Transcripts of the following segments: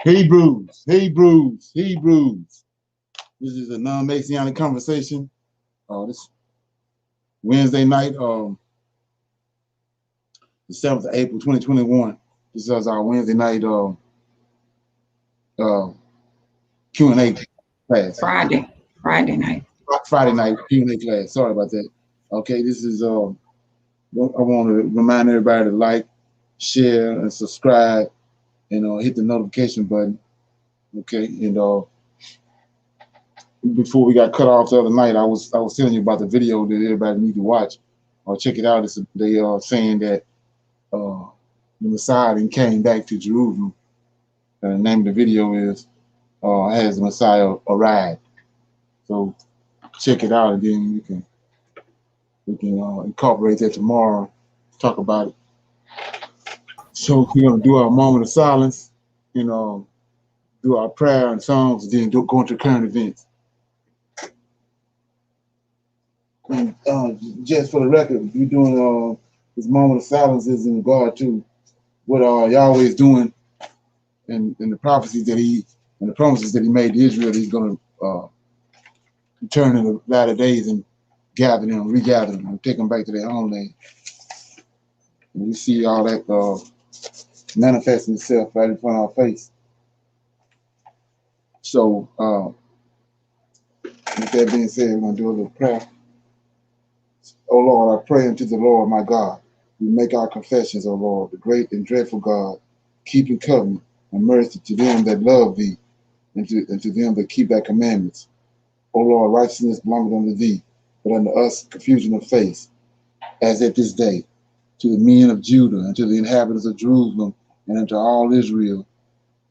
Hebrews, Hebrews, Hebrews. This is a non-Messianic conversation. This Wednesday night, the 7th of April, 2021. This is our Wednesday night Q&A class. Friday night. Friday night Q&A class. Sorry about that. Okay, this is I want to remind everybody to like, share, and subscribe, and hit the notification button. Okay, and before we got cut off the other night, I was telling you about the video that everybody need to watch or check it out. They are saying that the Messiah then came back to Jerusalem. The name of the video is "Has the Messiah Arrived?" So check it out, and then we can incorporate that tomorrow. Talk about it. So we're gonna do our moment of silence, do our prayer and songs, and then go into current events. And just for the record, we're doing this moment of silence is in regard to what Yahweh is doing and the prophecies that and the promises that he made to Israel that he's going to return in the latter days and gather them, regather them, and take them back to their homeland. And we see all that manifesting itself right in front of our face. So with that being said, we're going to do a little prayer. O Lord, I pray unto the Lord my God. We make our confessions, O Lord, the great and dreadful God, keeping covenant and mercy to them that love thee, and to them that keep thy commandments. O Lord, righteousness belongeth unto thee, but unto us confusion of face, as at this day, to the men of Judah, and to the inhabitants of Jerusalem, and unto all Israel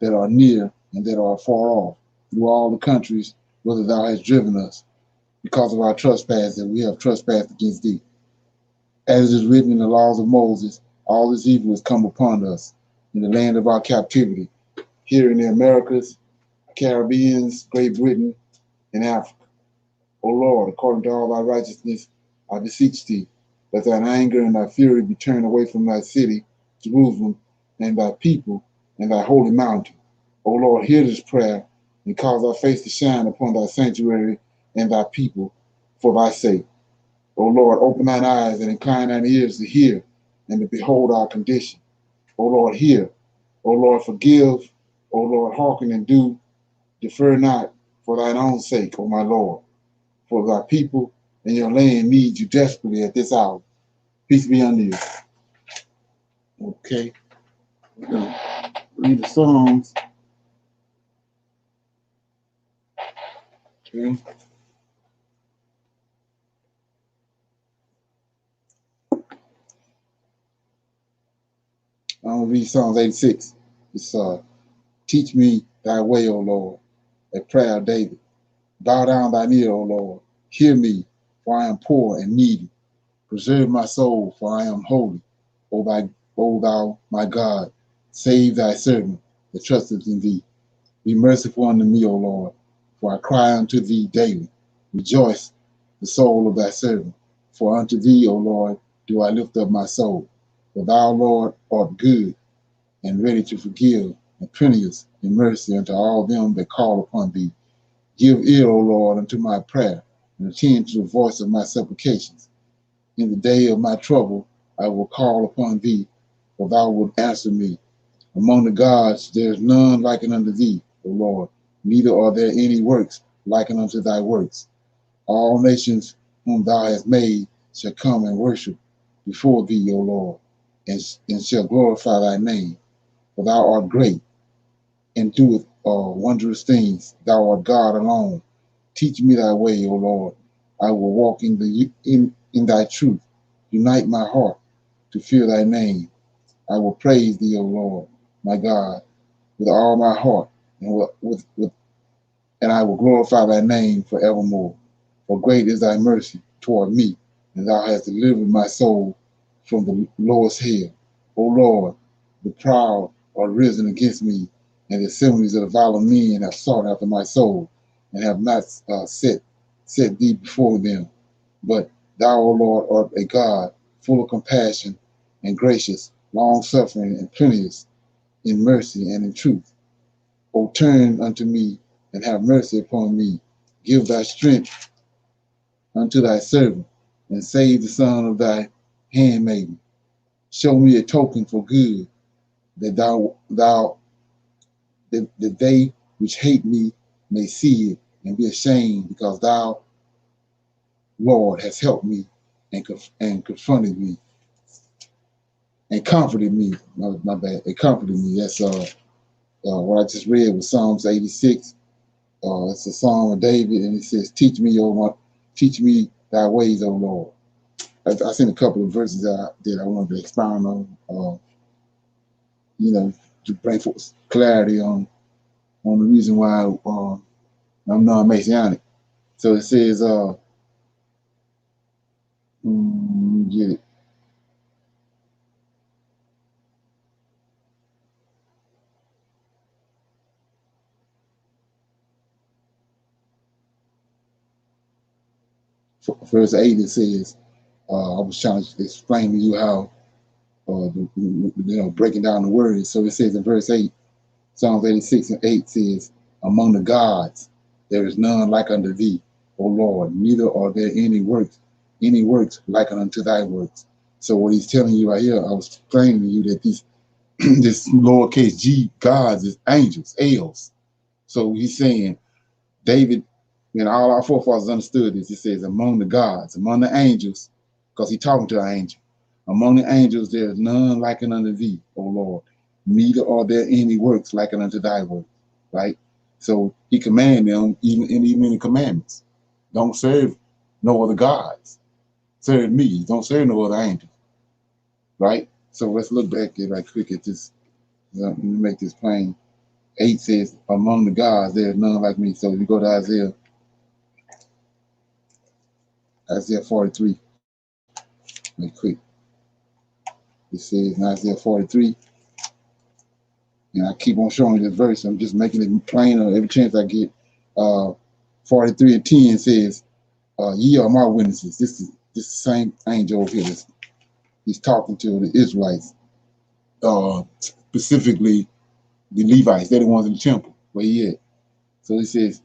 that are near and that are far off, through all the countries whither thou hast driven us, because of our trespass that we have trespassed against thee. As it is written in the laws of Moses, all this evil has come upon us in the land of our captivity, here in the Americas, Caribbeans, Great Britain, and Africa. O Lord, according to all thy righteousness, I beseech thee, that thine anger and thy fury be turned away from thy city, Jerusalem, and thy people, and thy holy mountain. O Lord, hear this prayer, and cause thy face to shine upon thy sanctuary and thy people, for thy sake. O Lord, open thine eyes and incline thine ears to hear and to behold our condition. O Lord, hear. O Lord, forgive. O Lord, hearken and do. Defer not for thine own sake, O my Lord. For thy people and your land need you desperately at this hour. Peace be unto you. Okay. We're going to read the Psalms. Okay. I'm going to read Psalms 86. It's teach me thy way, O Lord, a prayer of David. Bow down thine ear, O Lord. Hear me, for I am poor and needy. Preserve my soul, for I am holy. O thou, my God, save thy servant that trusteth in thee. Be merciful unto me, O Lord, for I cry unto thee daily. Rejoice the soul of thy servant. For unto thee, O Lord, do I lift up my soul. For thou, Lord, art good and ready to forgive, and plenteous in mercy unto all them that call upon thee. Give ear, O Lord, unto my prayer, and attend to the voice of my supplications. In the day of my trouble, I will call upon thee, for thou wilt answer me. Among the gods, there is none like unto thee, O Lord, neither are there any works like unto thy works. All nations whom thou hast made shall come and worship before thee, O Lord, and shall glorify thy name. For thou art great, and doeth wondrous things. Thou art God alone, Teach me thy way, O Lord. I will walk in thy truth. Unite my heart to fear thy name. I will praise thee, O Lord, my God, with all my heart, and and I will glorify thy name forevermore. For great is thy mercy toward me, and thou hast delivered my soul from the lowest hell. O Lord, the proud are risen against me, and the assemblies of the violent men have sought after my soul, and have not set thee before them. But thou, O Lord, art a God full of compassion and gracious, long suffering and plenteous in mercy and in truth. O turn unto me and have mercy upon me. Give thy strength unto thy servant, and save the son of thy handmaiden. Show me a token for good, that that they which hate me may see it and be ashamed, because thou, Lord, hast helped me and confronted me and comforted me. My bad. It comforted me. That's what I just read was Psalms 86. It's a song of David, and it says, teach me thy ways, O Lord." I seen a couple of verses that I wanted to expound on, to bring forth clarity on the reason why I'm non-Messianic. So it says, get it. Verse 8, it says, I was trying to explain to you how, breaking down the words. So it says in verse 8, Psalms 86 and 8 says, "Among the gods, there is none like unto thee, O Lord, neither are there any works like unto thy works." So what he's telling you right here, I was explaining to you that these this lowercase g gods is angels, els. So he's saying, David, all our forefathers understood this. He says, among the gods, among the angels, because he's talking to an angel. Among the angels, there is none like unto thee, O Lord. Neither are there any works like unto thy works. Right? So he commanded them, even in the commandments. Don't serve no other gods. Serve me. Don't serve no other angels. Right? So let's look back at right quick at this. Let me make this plain. 8 says, among the gods, there is none like me. So if you go to Isaiah 43, right quick. It says in Isaiah 43, and I keep on showing this verse. I'm just making it plainer every chance I get. 43 and 10 says, "Ye are my witnesses." This is the same angel over here. He's talking to the Israelites, specifically the Levites. They're the ones in the temple where he at. So he says,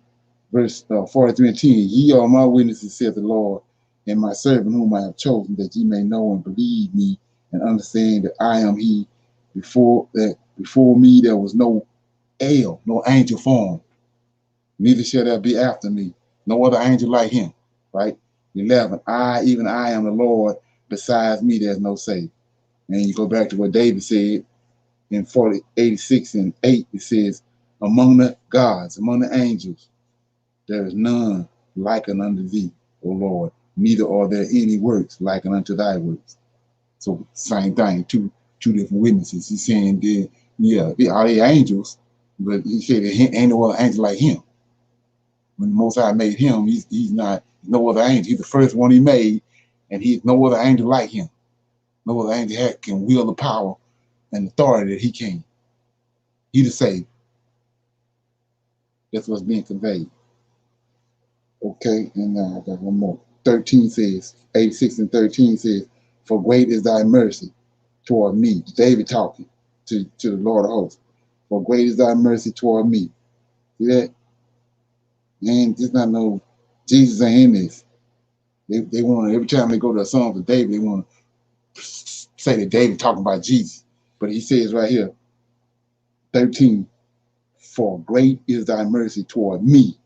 verse 43 and 10, "Ye are my witnesses, saith the Lord, and my servant whom I have chosen, that ye may know and believe me, and understand that I am he. Before me there was no angel formed, neither shall there be after me, no other angel like him." Right? 11, even I am the Lord, besides me there's no Savior. And you go back to what David said in 86 and 8, it says, "Among the gods, among the angels, there is none like unto thee, O Lord, neither are there any works like unto thy works." So same thing, two different witnesses. He's saying that, are they angels? But he said there ain't no other angel like him. When the Most High made him, he's not no other angel. He's the first one he made, and he's no other angel like him. No other angel can wield the power and authority that he can. He the Savior. That's what's being conveyed. Okay, and now I got one more. 13 says, 86 and 13 says, "For great is thy mercy toward me." David talking to the Lord of hosts. "For great is thy mercy toward me." See that? Man, just not know Jesus ain't in this. They want to, every time they go to a song for David, they want to say that David talking about Jesus. But he says right here, 13, "For great is thy mercy toward me."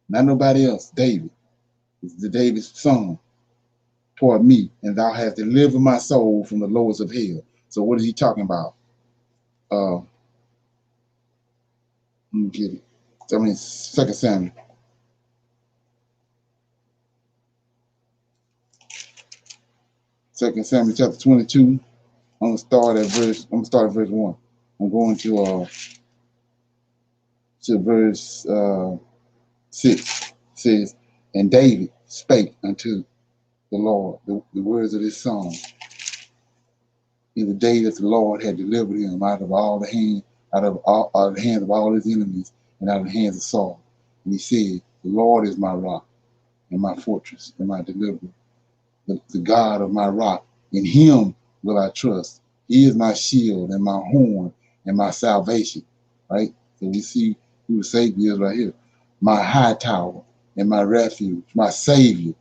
Not nobody else, David. It's the David's song. "Toward me, and thou hast delivered my soul from the lowest of hell." So what is he talking about? Let me get it. I mean, 2 Samuel. 2 Samuel chapter 22. I'm gonna start at verse 1. I'm going to verse 6. It says, and David spake unto the Lord the words of this song in the day that the Lord had delivered him out of the hands of all his enemies and out of the hands of Saul. And he said, the Lord is my rock and my fortress and my deliverer, the God of my rock. In him will I trust. He is my shield and my horn and my salvation. Right? So we see who the Savior is right here. My high tower and my refuge, my Savior.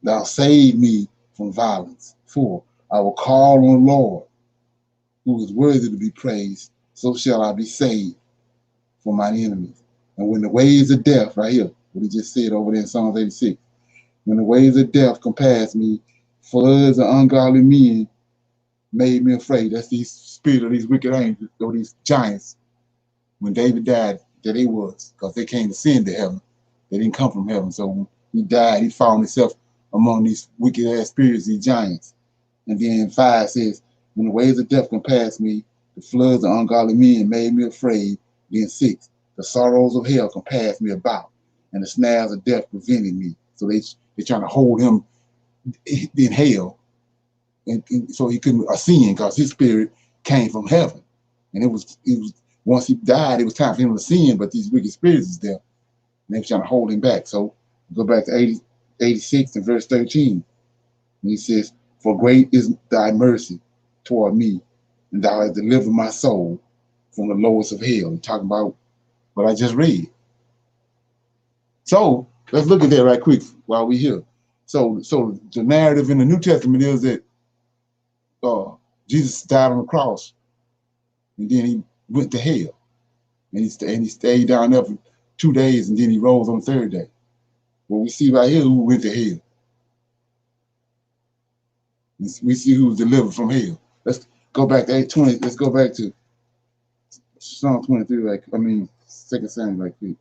Thou save me from violence. For I will call on the Lord, who is worthy to be praised. So shall I be saved from mine enemies. And when the waves of death, right here, what he just said over there in Psalms 86, when the waves of death compassed me, floods of ungodly men made me afraid. That's these spirit of these wicked angels, or these giants. When David died, that they was, because they came to sin to heaven. They didn't come from heaven. So when he died, he found himself among these wicked ass spirits, these giants. And then 5 says, when the waves of death compassed me, the floods of ungodly men made me afraid. Then 6, the sorrows of hell compassed me about, and the snares of death prevented me. So they're trying to hold him in hell, and so he couldn't ascend because his spirit came from heaven. And it was once he died, it was time for him to ascend, but these wicked spirits is there, and they were trying to hold him back. So go back to 86 and verse 13. And he says, for great is thy mercy toward me, and thou hast delivered my soul from the lowest of hell. I'm talking about what I just read. So let's look at that right quick while we're here. So the narrative in the New Testament is that Jesus died on the cross, and then he went to hell, and he stayed down there for 2 days, and then he rose on the 3rd day. Well, we see right here who went to hell. We see who was delivered from hell. Let's go back to 8:20. Let's go back to Psalm 23. 2 Samuel, right quick.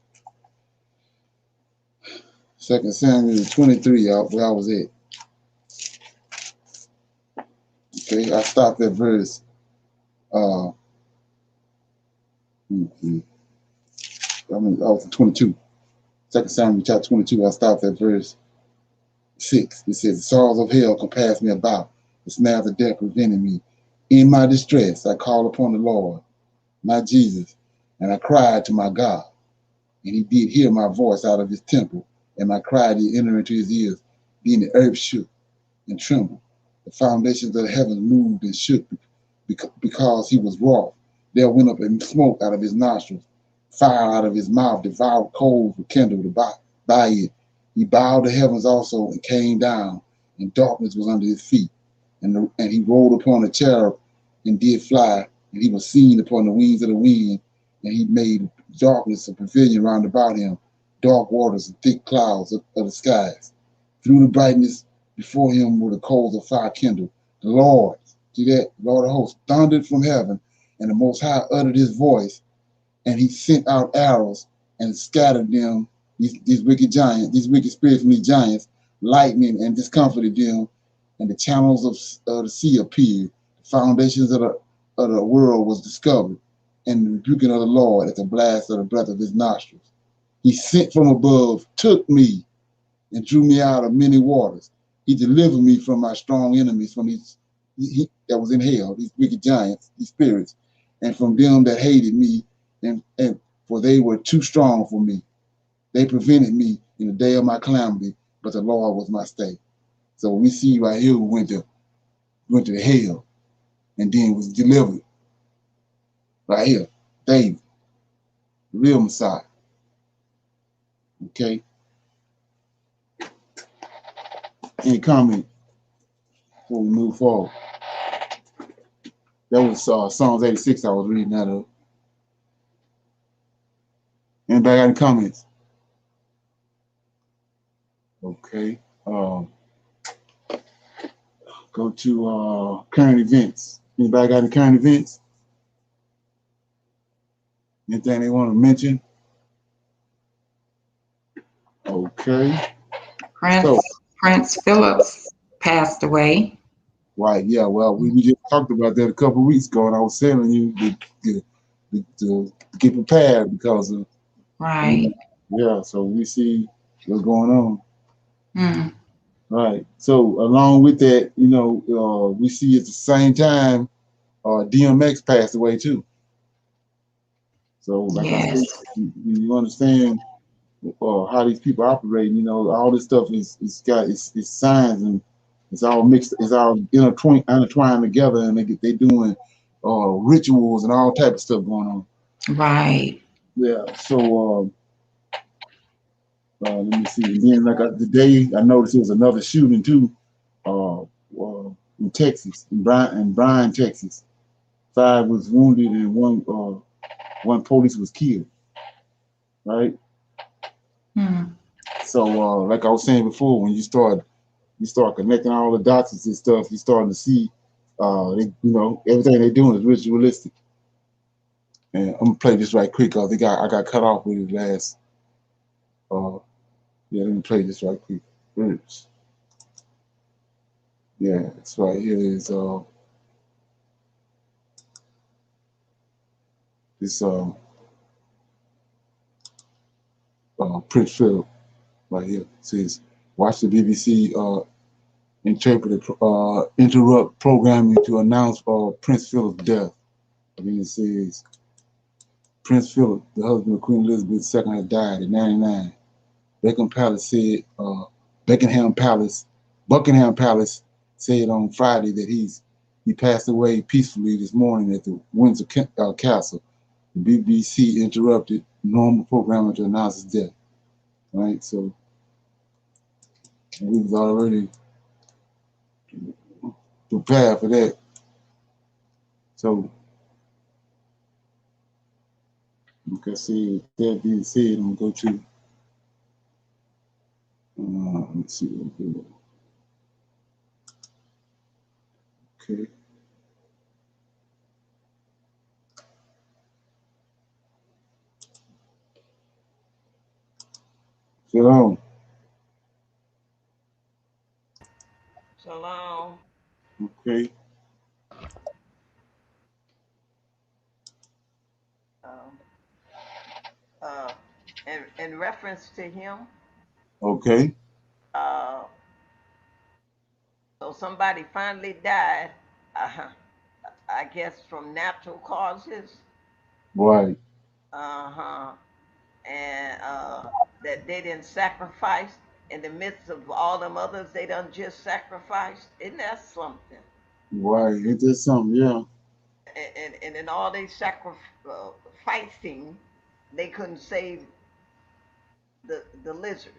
2 Samuel 23, where I was at. Okay, I stopped at verse 22. 2 Samuel chapter 22, I stopped at verse 6. It says, the sorrows of hell compassed me about, the snares of death prevented me. In my distress, I called upon the Lord, my Jesus, and I cried to my God. And he did hear my voice out of his temple, and my cry did enter into his ears. Then the earth shook and trembled. The foundations of the heavens moved and shook because he was wroth. There went up and smoke out of his nostrils. Fire out of his mouth, devoured coals were kindled by it. He bowed the heavens also and came down, and darkness was under his feet. And he rode upon a cherub and did fly, and he was seen upon the wings of the wind, and he made darkness a pavilion round about him, dark waters and thick clouds of the skies. Through the brightness before him were the coals of fire kindled. The Lord, see that, Lord of hosts, thundered from heaven, and the Most High uttered his voice, and he sent out arrows and scattered them, these wicked giants, these wicked spirits from these giants, lightning and discomforted them, and the channels of the sea appeared. The foundations of the world was discovered, and the rebuking of the Lord at the blast of the breath of his nostrils. He sent from above, took me, and drew me out of many waters. He delivered me from my strong enemies, from that was in hell, these wicked giants, these spirits, and from them that hated me, and for they were too strong for me. They prevented me in the day of my calamity, but the Lord was my stay. So we see right here who went to the hell and then was delivered. Right here, David, the real Messiah. Okay. Any comment before we move forward? That was Psalms 86 I was reading out of. Anybody got any comments? Okay. Go to current events. Anybody got any current events? Anything they want to mention? Okay. Prince Phillips passed away. Right. Yeah. Well, we just talked about that a couple of weeks ago, and I was telling you to get prepared because of Right. yeah. So we see what's going on. Mm. Right. So along with that, we see at the same time, DMX passed away too. So like I said, Yes. you understand how these people operate. All this stuff is got it's signs and it's all mixed, it's all intertwined together, and they doing rituals and all type of stuff going on. Right. Yeah. So let me see. And then today I noticed there was another shooting too, in Texas, in Bryan, Texas. 5 was wounded and one police was killed. Right. Mm. So like I was saying before, when you start connecting all the dots and stuff, you starting to see, everything they're doing is ritualistic. And I'm gonna play this right quick because I got cut off with it last. Yeah, let me play this right quick. Oops. Yeah, it's right here is this Prince Philip right here. It says, watch the BBC interrupt programming to announce Prince Philip's death. And then it says, Prince Philip, the husband of Queen Elizabeth II, had died at 99. Buckingham Palace said on Friday that he passed away peacefully this morning at the Windsor Castle. The BBC interrupted normal programming to announce his death. Right, so we was already prepared for that. So, like I said, that being said, I'm gonna go to. Let's see. Okay. Shalom. Shalom. Okay. Um, in reference to him, Okay. uh, so somebody finally died, I guess from natural causes. Right. Uh-huh. And that they didn't sacrifice in the midst of all them others they done just sacrificed. Isn't that something? Right. It did something. Yeah. And in all they sacrificing, they couldn't save the lizard.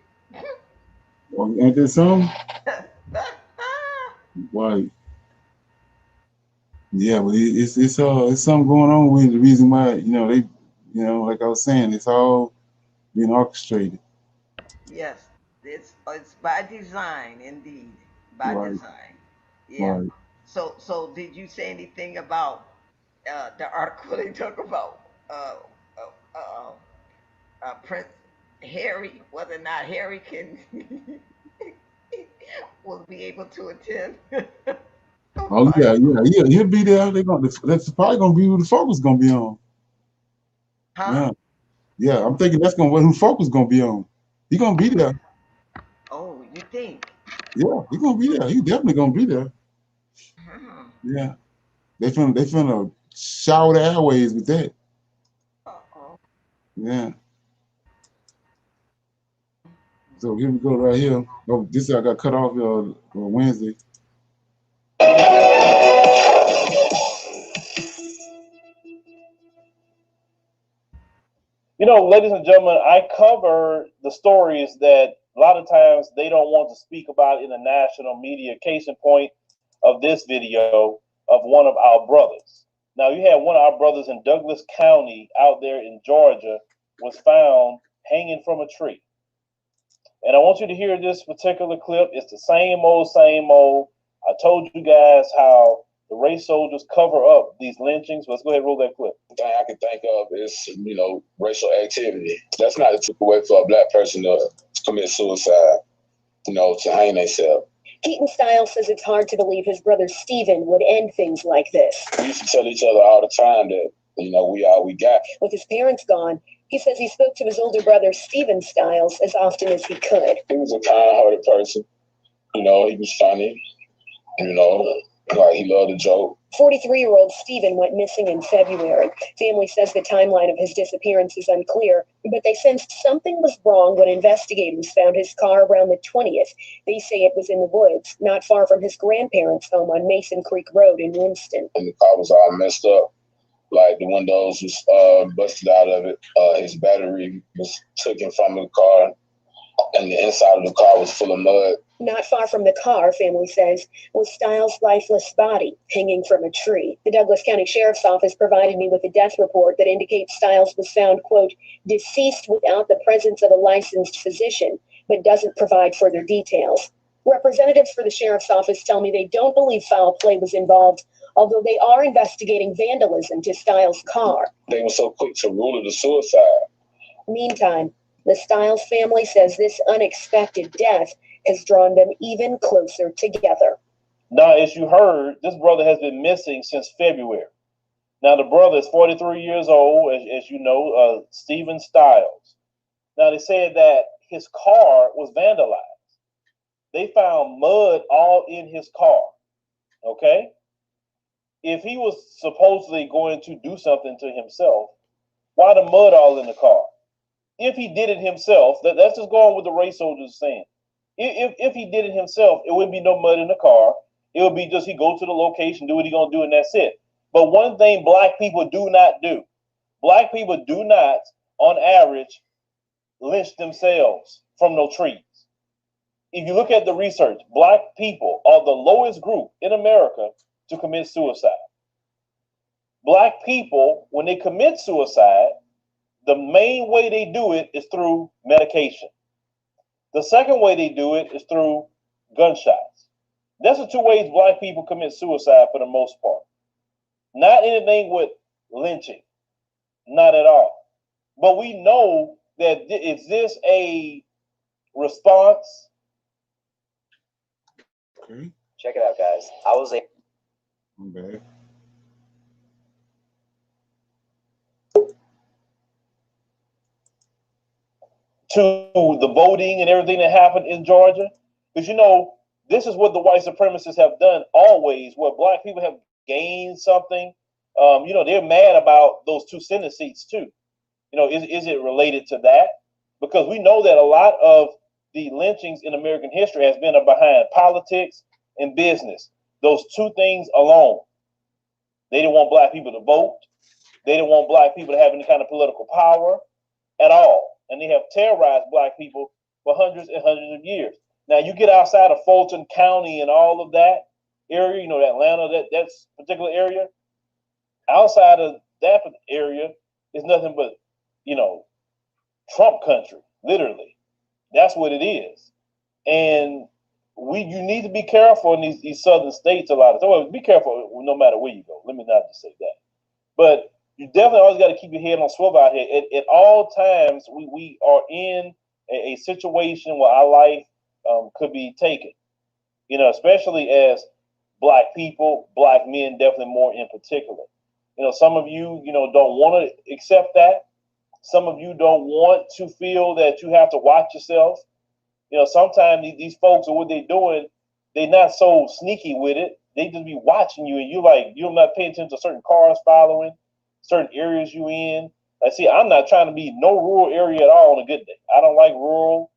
Well, ain't there something? Right. Yeah, but it's something going on with the reason why they like I was saying, it's all being orchestrated. Yes, it's by design, indeed, by Right. design. Yeah. Right. So did you say anything about the article they talk about uh, uh, Prince Harry, whether or not Harry can will be able to attend? Oh yeah, yeah, he'll be there. That's probably gonna be who the focus gonna be on. Huh? Yeah, yeah. I'm thinking that's gonna be who focus gonna be on. He gonna be there. Oh, you think? Yeah, he gonna be there. He definitely gonna be there. Hmm. Yeah, they finna shower the airways with that. Uh-oh. Yeah. So here we go right here. Oh, this I got cut off Wednesday. Ladies and gentlemen, I cover the stories that a lot of times they don't want to speak about in the national media. Case in point of this video of one of our brothers. Now, you had one of our brothers in Douglas County out there in Georgia was found hanging from a tree. And I want you to hear this particular clip. It's the same old, same old. I told you guys how the race soldiers cover up these lynchings. Let's go ahead and roll that clip. The thing I can think of is, racial activity. That's not a typical way for a black person to commit suicide, to hang themselves. Keaton Stiles says it's hard to believe his brother Stephen would end things like this. We used to tell each other all the time that, we all we got. With his parents gone, he says he spoke to his older brother Stephen Stiles as often as he could. He was a kind-hearted person. He was funny. He loved a joke. 43-year-old Stephen went missing in February. Family says the timeline of his disappearance is unclear, but they sensed something was wrong when investigators found his car around the 20th. They say it was in the woods, not far from his grandparents' home on Mason Creek Road in Winston. And the car was all messed up. Like, the windows was busted out of it. His battery was taken from the car, and the inside of the car was full of mud. Not far from the car, family says, was Stiles' lifeless body hanging from a tree. The Douglas County Sheriff's Office provided me with a death report that indicates Stiles was found, quote, deceased without the presence of a licensed physician, but doesn't provide further details. Representatives for the Sheriff's Office tell me they don't believe foul play was involved, although they are investigating vandalism to Stiles' car. They were so quick to rule it a suicide. Meantime, the Stiles family says this unexpected death has drawn them even closer together. Now, as you heard, this brother has been missing since February. Now, the brother is 43 years old, as you know, Stephen Stiles. Now, they said that his car was vandalized. They found mud all in his car, okay? If he was supposedly going to do something to himself, why the mud all in the car? If he did it himself, let's just go on with the race soldiers saying. If he did it himself, it wouldn't be no mud in the car. It would be just he go to the location, do what he gonna do, and that's it. But one thing black people do not do, black people do not, on average, lynch themselves from no trees. If you look at the research, black people are the lowest group in America to commit suicide. Black people, when they commit suicide, the main way they do it is through medication. The second way they do it is through gunshots. That's the two ways black people commit suicide for the most part. Not anything with lynching, not at all. But we know that is this a response? Okay. Check it out, guys. I was a I'm back. To the voting and everything that happened in Georgia? Because, this is what the white supremacists have done always, where black people have gained something. They're mad about those 2 Senate seats too. Is it related to that? Because we know that a lot of the lynchings in American history has been behind politics and business. Those 2 things alone. They didn't want black people to vote. They didn't want black people to have any kind of political power at all. And they have terrorized black people for hundreds and hundreds of years. Now, you get outside of Fulton County and all of that area, Atlanta, that's particular area. Outside of that area is nothing but, Trump country, literally. That's what it is. And you need to be careful in these southern states a lot of times. Well, be careful no matter where you go. Let me not just say that. But you definitely always got to keep your head on swivel out here. At all times, we are in a situation where our life could be taken. Especially as black people, black men, definitely more in particular. Some of you, don't want to accept that. Some of you don't want to feel that you have to watch yourself. Sometimes these folks, or what they're doing, they're not so sneaky with it. They just be watching you, and you're not paying attention to certain cars following, certain areas you in. See, I'm not trying to be no rural area at all on a good day. I don't like rural.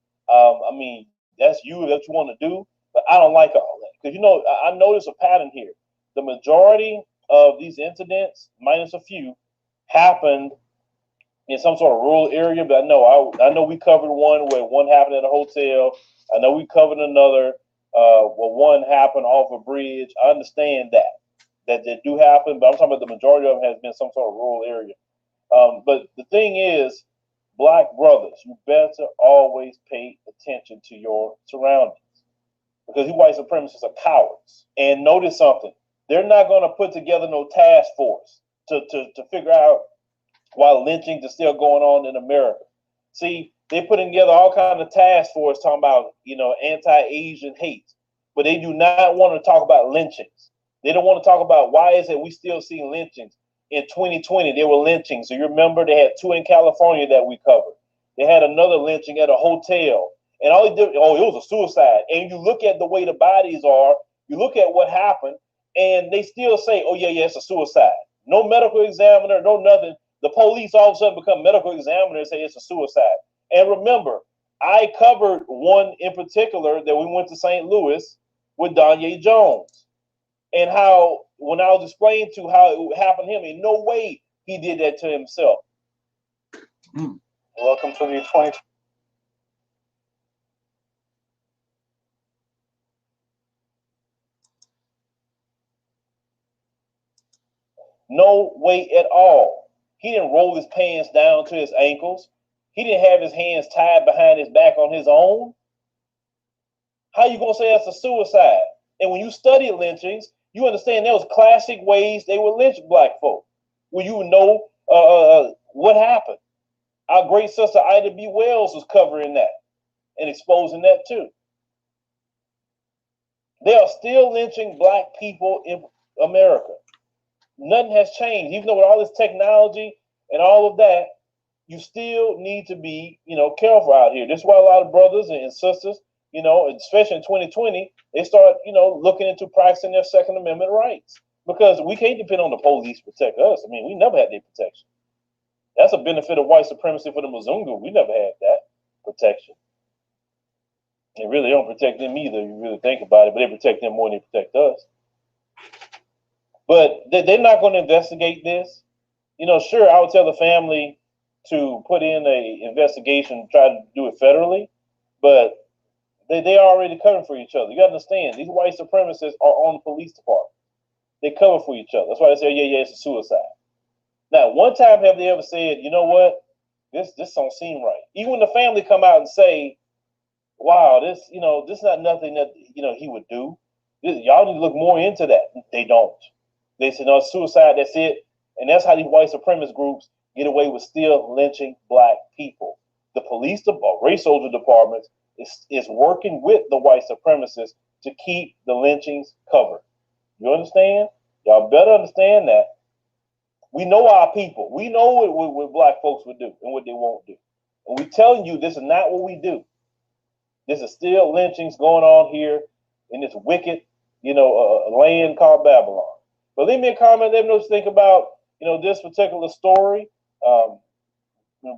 That's you want to do, but I don't like all that. Because, I notice a pattern here. The majority of these incidents, minus a few, happened in some sort of rural area. But I know we covered one where one happened at a hotel. I know we covered another where one happened off a bridge. I understand that they do happen, but I'm talking about the majority of them has been some sort of rural area. But the thing is, black brothers, you better always pay attention to your surroundings, because these white supremacists are cowards. And notice something: they're not going to put together no task force to figure out why lynchings are still going on in America. See, they're putting together all kinds of task force talking about, anti-Asian hate. but they do not want to talk about lynchings. They don't want to talk about why is it we still see lynchings. In 2020, there were lynchings. So you remember they had 2 in California that we covered. They had another lynching at a hotel. And all they did, oh, it was a suicide. And you look at the way the bodies are, you look at what happened, and they still say, oh, yeah, it's a suicide. No medical examiner, no nothing. The police all of a sudden become medical examiners and say it's a suicide. And remember, I covered one in particular that we went to St. Louis with Danye Jones. And how, when I was explaining to how it happened to him, in no way he did that to himself. Welcome to the 20. No way at all. He didn't roll his pants down to his ankles. He didn't have his hands tied behind his back on his own. How you gonna say that's a suicide? And when you study lynchings, you understand there was classic ways they would lynch black folk. When you know what happened. Our great sister Ida B. Wells was covering that and exposing that too. They are still lynching black people in America. Nothing has changed. Even though with all this technology and all of that, you still need to be, careful out here. This is why a lot of brothers and sisters, especially in 2020, they start, looking into practicing their Second Amendment rights. Because we can't depend on the police to protect us. I mean, we never had their protection. That's a benefit of white supremacy for the Mzungu. We never had that protection. They really don't protect them either, you really think about it, but they protect them more than they protect us. But they're not going to investigate this. Sure, I would tell the family to put in an investigation, try to do it federally, but they are already covering for each other. You got to understand, these white supremacists are on the police department. They cover for each other. That's why they say, yeah, it's a suicide. Now, one time have they ever said, you know what, this don't seem right? Even when the family come out and say, wow, this is not nothing that, he would do. Y'all need to look more into that. They don't. They say, no, suicide, that's it. And that's how these white supremacist groups get away with still lynching black people. The police or race soldier departments is working with the white supremacists to keep the lynchings covered. You understand? Y'all better understand that. We know our people. We know what black folks would do and what they won't do. And we're telling you this is not what we do. This is still lynchings going on here in this wicked, land called Babylon. But leave me a comment. Let me know what you think about, this particular story.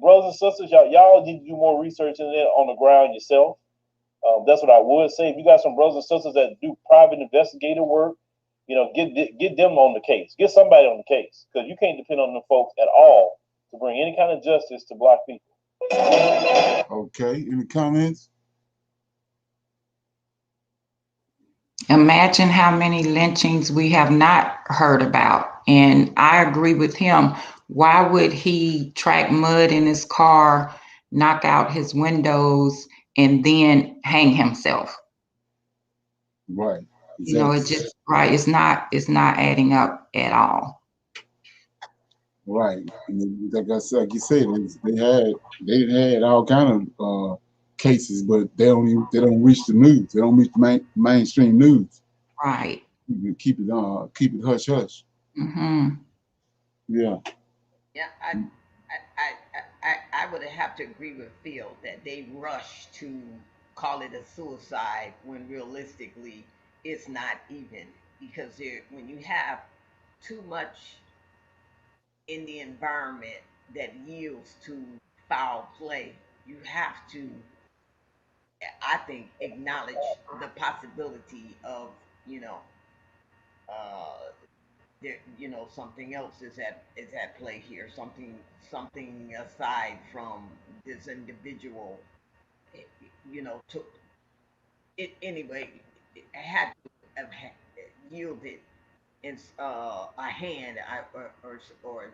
Brothers and sisters, y'all need to do more research in it on the ground yourself. That's what I would say. If you got some brothers and sisters that do private investigative work, get them on the case. Get somebody on the case, because you can't depend on them folks at all to bring any kind of justice to black people. Okay, any comments? Imagine how many lynchings we have not heard about. And I agree with him. Why would he track mud in his car, knock out his windows, and then hang himself? Right. Exactly. It's just right. It's not adding up at all. Right. And like you said, they had all kind of cases, but they don't reach the news. They don't reach the mainstream news. Right. Keep it hush hush. Mm-hmm. Yeah. Yeah, I would have to agree with Phil that they rush to call it a suicide when realistically it's not even, because when you have too much in the environment that yields to foul play, you have to, I think, acknowledge the possibility of, uh, there, something else is at play here. Something aside from this individual, took it anyway. It had to have yielded in a hand, or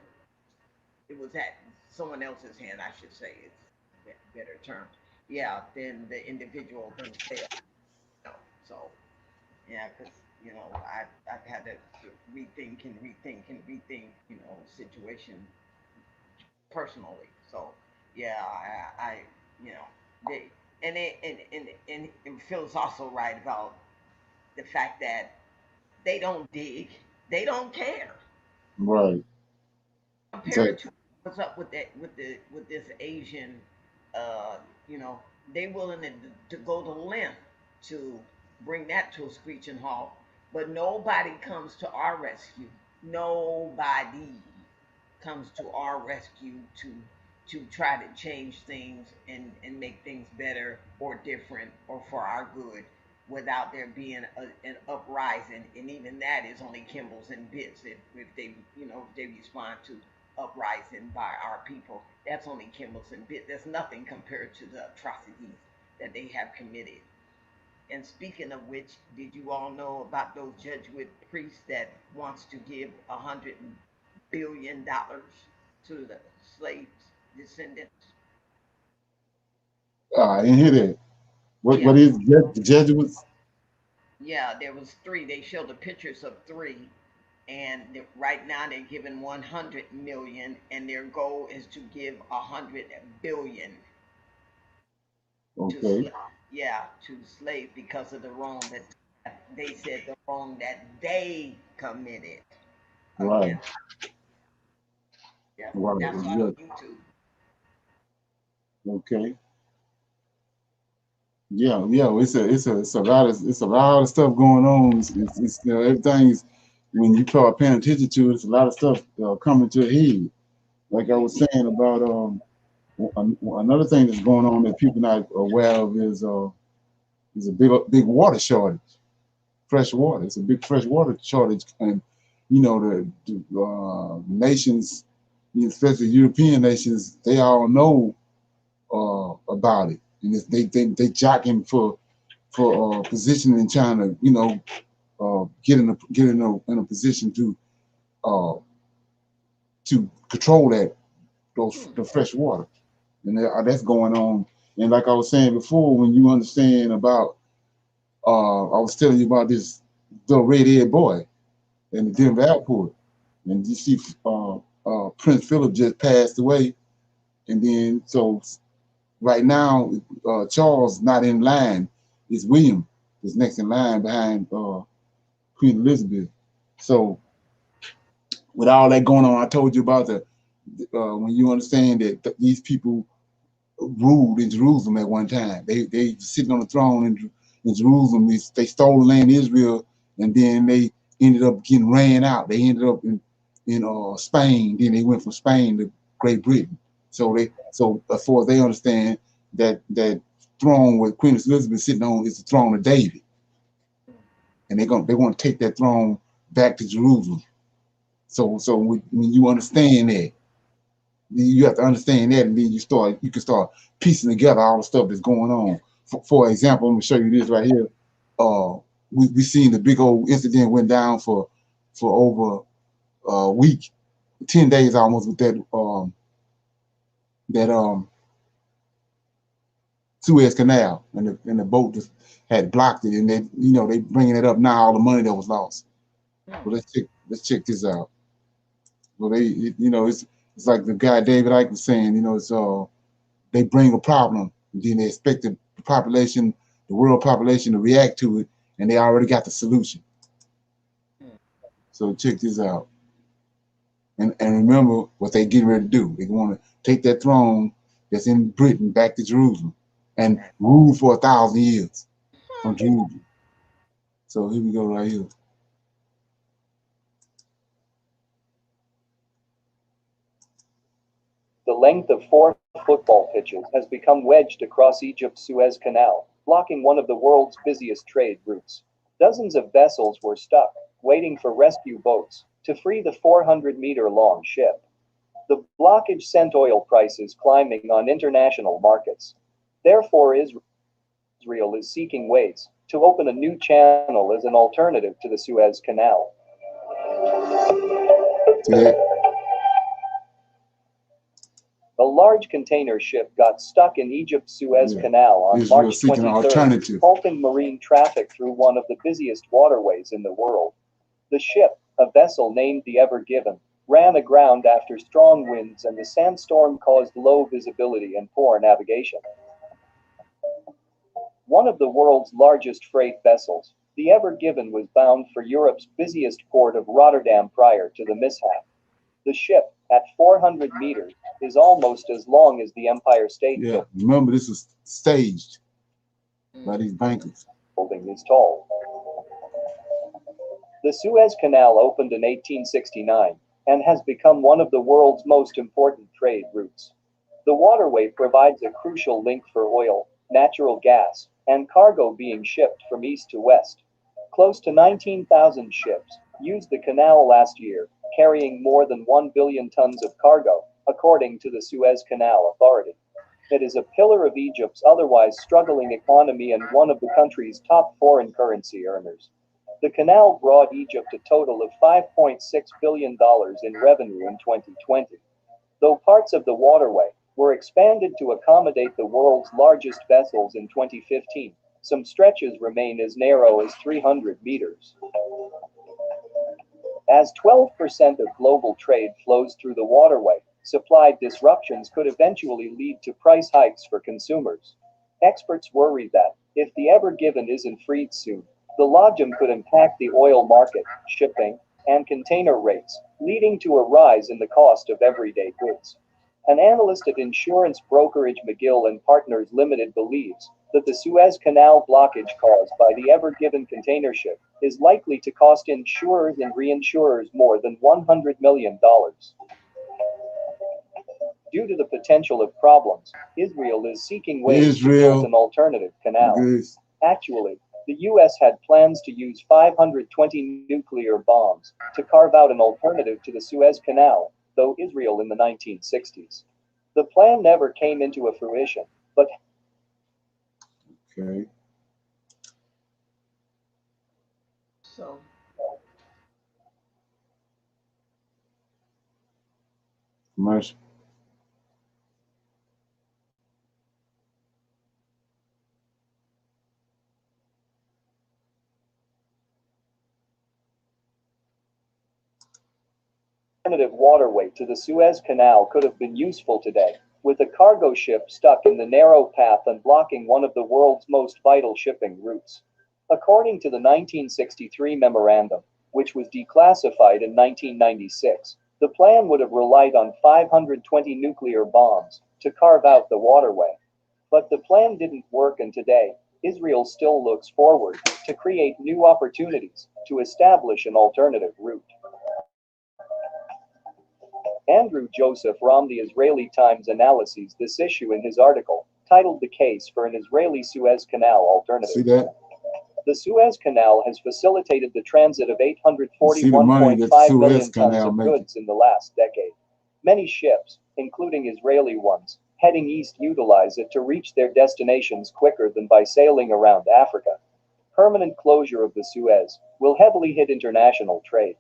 it was at someone else's hand, I should say. It's a better term. Yeah, than the individual themselves. So yeah, because I've had to rethink and rethink and rethink, situation personally. So yeah, I they and Phil's also right about the fact that they don't dig, they don't care. Right. Compared to what's up with that with this Asian, uh, you know, they willing to go to length to bring that to a screeching halt, but nobody comes to our rescue. Nobody comes to our rescue to try to change things and make things better or different or for our good without there being an uprising, and even that is only Kimbles and bits if they if they respond to uprising by our people. That's only Kimbles and bits. That's nothing compared to the atrocities that they have committed. And speaking of which, did you all know about those Jesuit priests that wants to give $100 billion to the slaves descendants? I didn't hear that. What Yeah, is the Jesuits? yeah. There was three. They showed the pictures of three, and right now they're giving 100 million, and their goal is to give 100 billion to Okay. slave. Yeah, to slave because of the wrong that they said the wrong that they committed Right. against. Yeah, Right. that's on Yeah. YouTube. Okay. Yeah. Yeah. It's a lot of stuff going on. Everything's when you start paying attention to it. It's a lot of stuff coming to a head. Like I was saying about another thing that's going on that people not aware of is a big water shortage. Fresh water. It's a big fresh water shortage, and the nations, especially European nations, they all know about it, and they jockeying for position and trying to get in a position uh, to control the fresh water, and that's going on. And like I was saying before, when you understand about, I was telling you about this little red-haired boy in the Denver airport, and you see Prince Philip just passed away, and then so right now Charles not in line, it's William is next in line behind Queen Elizabeth. So with all that going on, I told you about when you understand that these people ruled in Jerusalem at one time. They sitting on the throne in Jerusalem. They stole the land of Israel, and then they ended up getting ran out. They ended up in Spain. Then they went from Spain to Great Britain. So as far as they understand, that throne with Queen Elizabeth sitting on is the throne of David, and they want to take that throne back to Jerusalem. So when you understand that, you have to understand that, and then you can start piecing together all the stuff that's going on. For example, I'm gonna show you this right here. We seen the big old incident went down for over a week, 10 days almost, with that Suez Canal, and the boat just had blocked it, and they bringing it up now, all the money that was lost. But let's check this out. Well, it's like the guy David Icke was saying, it's they bring a problem, and then they expect the population, the world population, to react to it, and they already got the solution. So check this out, and remember what they getting ready to do. They want to take that throne that's in Britain back to Jerusalem and rule for 1,000 years from Jerusalem. So here we go right here. The length of 4 football pitches has become wedged across Egypt's Suez Canal, blocking one of the world's busiest trade routes. Dozens of vessels were stuck, waiting for rescue boats to free the 400-meter-long ship. The blockage sent oil prices climbing on international markets. Therefore, Israel is seeking ways to open a new channel as an alternative to the Suez Canal. Yeah. A large container ship got stuck in Egypt's Suez Canal on Israel March seeking an 23rd, alternative. halting marine traffic through one of the busiest waterways in the world. The ship, a vessel named the Ever Given, ran aground after strong winds and the sandstorm caused low visibility and poor navigation. One of the world's largest freight vessels, The Ever Given was bound for Europe's busiest port of Rotterdam prior to the mishap. The ship, at 400 meters, is almost as long as the Empire State Building. Yeah, remember this is staged by these bankers. Building is tall. The Suez Canal opened in 1869 and has become one of the world's most important trade routes. The waterway provides a crucial link for oil, natural gas, and cargo being shipped from east to west. Close to 19,000 ships used the canal last year, carrying more than 1 billion tons of cargo, according to the Suez Canal Authority. It is a pillar of Egypt's otherwise struggling economy and one of the country's top foreign currency earners. The canal brought Egypt a total of $5.6 billion in revenue in 2020. Though parts of the waterway were expanded to accommodate the world's largest vessels in 2015, some stretches remain as narrow as 300 meters. As 12% of global trade flows through the waterway, supply disruptions could eventually lead to price hikes for consumers. Experts worry that, if the Ever Given isn't freed soon, the logjam could impact the oil market, shipping, and container rates, leading to a rise in the cost of everyday goods. An analyst at insurance brokerage McGill and Partners Limited believes that the Suez Canal blockage caused by the Ever Given container ship is likely to cost insurers and reinsurers more than $100 million. Due to the potential of problems, Israel is seeking ways to build an alternative canal. Actually, the U.S. had plans to use 520 nuclear bombs to carve out an alternative to the Suez Canal, though Israel in the 1960s. The plan never came into fruition, but okay. So Commercial. alternative waterway to the Suez Canal could have been useful today, with a cargo ship stuck in the narrow path and blocking one of the world's most vital shipping routes. According to the 1963 memorandum, which was declassified in 1996, the plan would have relied on 520 nuclear bombs to carve out the waterway. But the plan didn't work, and today, Israel still looks forward to create new opportunities to establish an alternative route. Andrew Joseph from the Israeli Times analyzes this issue in his article, titled "The Case for an Israeli Suez Canal Alternative." See that? The Suez Canal has facilitated the transit of 841.5 million tons of goods in the last decade. Many ships, including Israeli ones, heading east utilize it to reach their destinations quicker than by sailing around Africa. Permanent closure of the Suez will heavily hit international trade.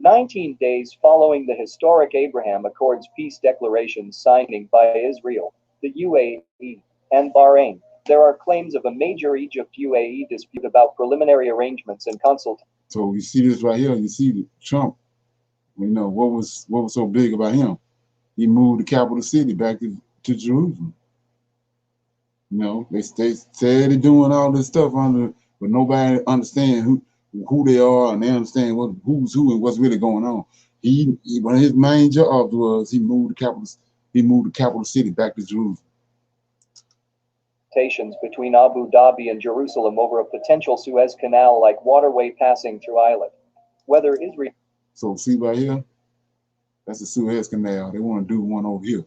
19 days following the historic Abraham Accords peace declarations signing by Israel, the UAE, and Bahrain, there are claims of a major Egypt-UAE dispute about preliminary arrangements and consultations. So you see this right here. You see Trump. You know what was so big about him? He moved the capital city back to Jerusalem. You know, they said they're doing all this stuff but nobody understands who they are, and they understand who's who and what's really going on. One of his main jobs was he moved the capital city back to Jerusalem. Between Abu Dhabi and Jerusalem over a potential Suez Canal-like waterway passing through Island. Whether Israel. So see right here, that's the Suez Canal. They want to do one over here.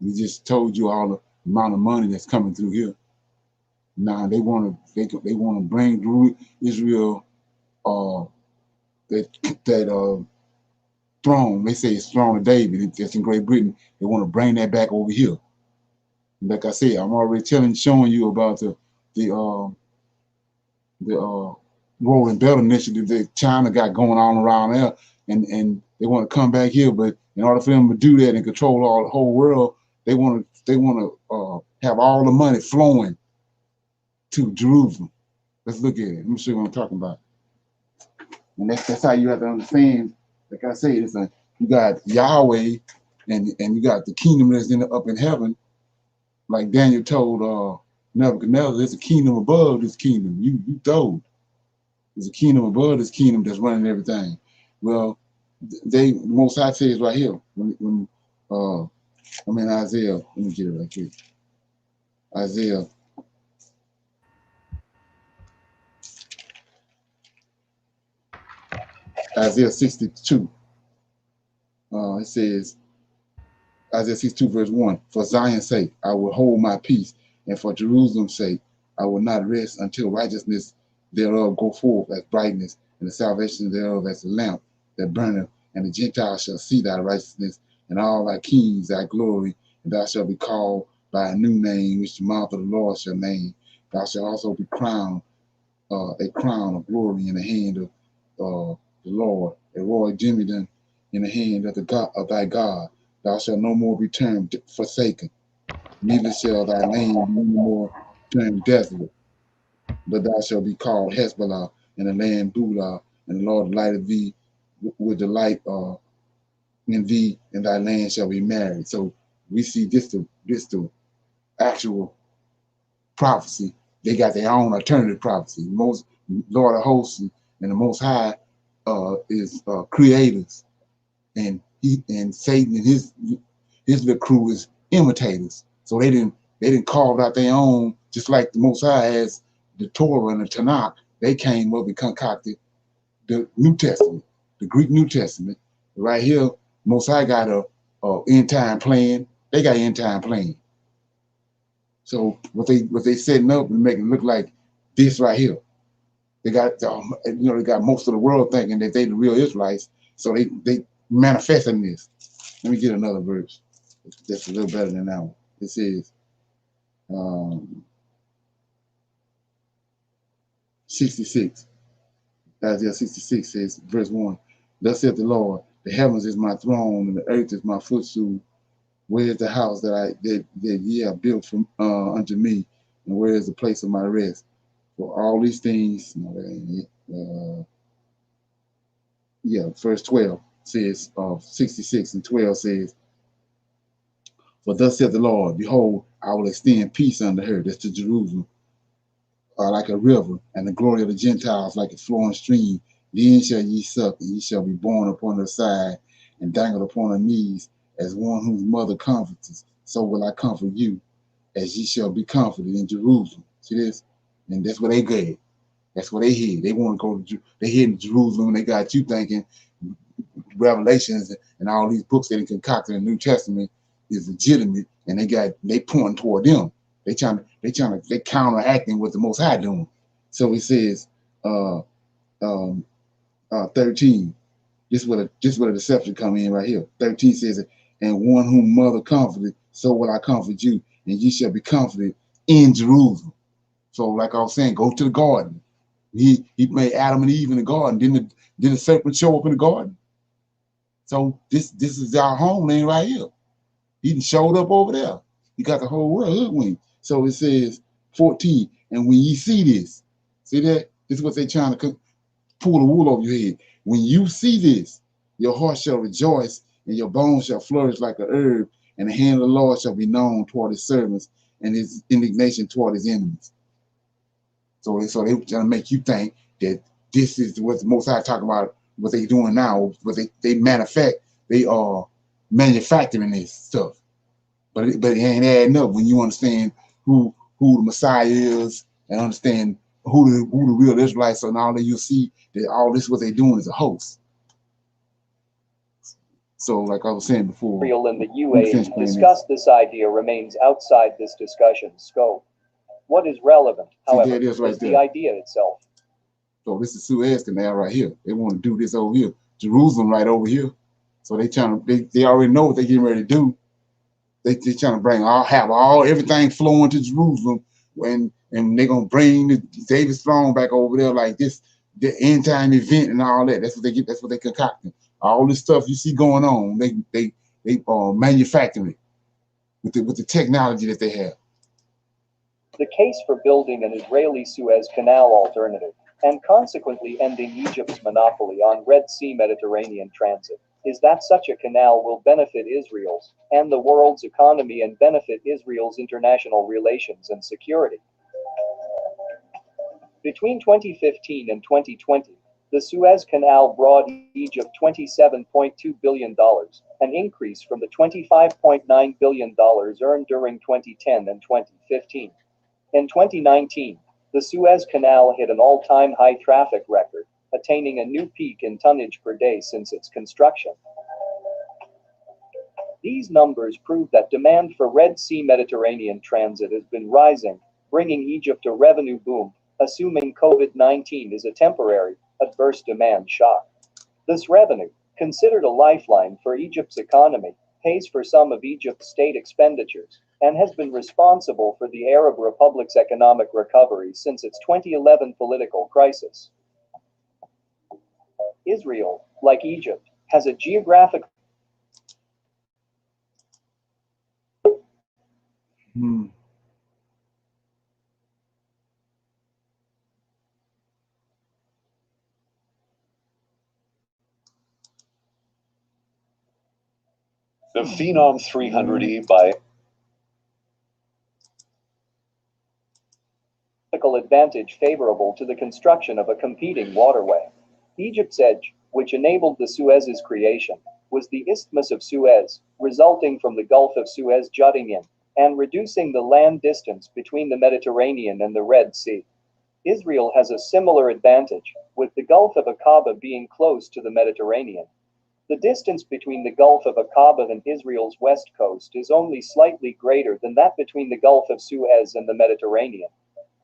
We just told you all the amount of money that's coming through here. Now they want to bring through Israel that throne. They say it's throne of David. That's in Great Britain. They want to bring that back over here. Like I said, I'm already showing you about the Rolling Belt initiative that China got going on around there, and they want to come back here. But in order for them to do that and control the whole world, they want to have all the money flowing to Jerusalem. Let's look at it. Let me show you what I'm talking about. And that's how you have to understand. Like I say, it's you got Yahweh, and you got the kingdom that's up in heaven. Like Daniel told Nebuchadnezzar, there's a kingdom above this kingdom. You told. There's a kingdom above this kingdom that's running everything. Well, Most High says right here, when I'm in Isaiah, let me get it right here. Isaiah 62. It says, Isaiah 62 verse 1, for Zion's sake, I will hold my peace, and for Jerusalem's sake, I will not rest until righteousness thereof go forth as brightness, and the salvation thereof as a lamp that burneth, and the Gentiles shall see thy righteousness, and all thy kings thy glory, and thou shalt be called by a new name, which the mouth of the Lord shall name. Thou shalt also be crowned a crown of glory in the hand of the Lord, a royal diadem in the hand of thy God. Thou shalt no more be termed forsaken, neither shall thy name be any more termed desolate, but thou shalt be called Hezbollah, and the land Beulah, and the Lord delighted thee with delight in thee, and thy land shall be married. So we see this the actual prophecy. They got their own alternative prophecy. Most Lord of hosts and the Most High is creators, and Satan and his little crew is imitators. So they didn't carve out their own, just like the Most High has the Torah and the Tanakh. They came up and concocted the New Testament, the Greek New Testament. Right here, Most High got a end time plan. They got end time plan. So what they setting up and making it look like this right here. They got they got most of the world thinking that they the real Israelites. So they manifesting this. Let me get another verse that's a little better than that one. It says 66. Isaiah 66 says, verse 1, thus saith the Lord, the heavens is my throne and the earth is my footstool. Where is the house that ye have built from unto me, and where is the place of my rest? For all these things, no, that ain't it. Verse 12 says, 66 and 12 says, for thus saith the Lord, behold, I will extend peace unto her, that's to Jerusalem, like a river, and the glory of the Gentiles like a flowing stream. Then shall ye suck, and ye shall be borne upon her side, and dangled upon her knees, as one whose mother comforts. So will I comfort you, as ye shall be comforted in Jerusalem. See this? And that's what they get. That's what they hear. They want to go to they hear in Jerusalem, and they got you thinking Revelations and all these books that they concocted in the New Testament is legitimate, and they pointing toward them. They counteracting what the Most High doing. So it says 13. This is where the deception come in right here. 13 says, and one whom mother comforted, so will I comfort you, and ye shall be comforted in Jerusalem. So like I was saying, go to the garden. He made Adam and Eve in the garden. Didn't the serpent show up in the garden? So this is our homeland right here. He showed up over there. He got the whole world hoodwinked. So it says 14, and when ye see this, see that? This is what they trying to pull the wool over your head. When you see this, your heart shall rejoice, and your bones shall flourish like a herb, and the hand of the Lord shall be known toward his servants, and his indignation toward his enemies. So they trying to make you think that this is what the Most High talking about, what they doing now, what they are manufacturing this stuff. But it ain't adding up when you understand who the Messiah is and understand who the real Israelites are, and all that. You'll see that all this what they're doing is a hoax. So, like I was saying before, in the UAE discussed this idea remains outside this discussion's scope. What is relevant, however, is the idea itself. So this is Suez Canal right here. They want to do this over here. Jerusalem right over here. So they already know what they're getting ready to do. They trying to have everything flowing to Jerusalem, and they're gonna bring the David's throne back over there like this, the end time event and all that. That's what they get. That's what they concocting. All this stuff you see going on, they manufacturing it with the technology that they have. The case for building an Israeli Suez Canal alternative, and consequently ending Egypt's monopoly on Red Sea Mediterranean transit, is that such a canal will benefit Israel's and the world's economy and benefit Israel's international relations and security. Between 2015 and 2020, the Suez Canal brought Egypt $27.2 billion, an increase from the $25.9 billion earned during 2010 and 2015. In 2019, the Suez Canal hit an all-time high traffic record, attaining a new peak in tonnage per day since its construction. These numbers prove that demand for Red Sea Mediterranean transit has been rising, bringing Egypt a revenue boom, assuming COVID-19 is a temporary, adverse demand shock. This revenue, considered a lifeline for Egypt's economy, pays for some of Egypt's state expenditures, and has been responsible for the Arab Republic's economic recovery since its 2011 political crisis. Israel, like Egypt, has a geographic The Phenom 300E by advantage favorable to the construction of a competing waterway. Egypt's edge, which enabled the Suez's creation, was the Isthmus of Suez, resulting from the Gulf of Suez jutting in and reducing the land distance between the Mediterranean and the Red Sea. Israel has a similar advantage, with the Gulf of Aqaba being close to the Mediterranean. The distance between the Gulf of Aqaba and Israel's west coast is only slightly greater than that between the Gulf of Suez and the Mediterranean.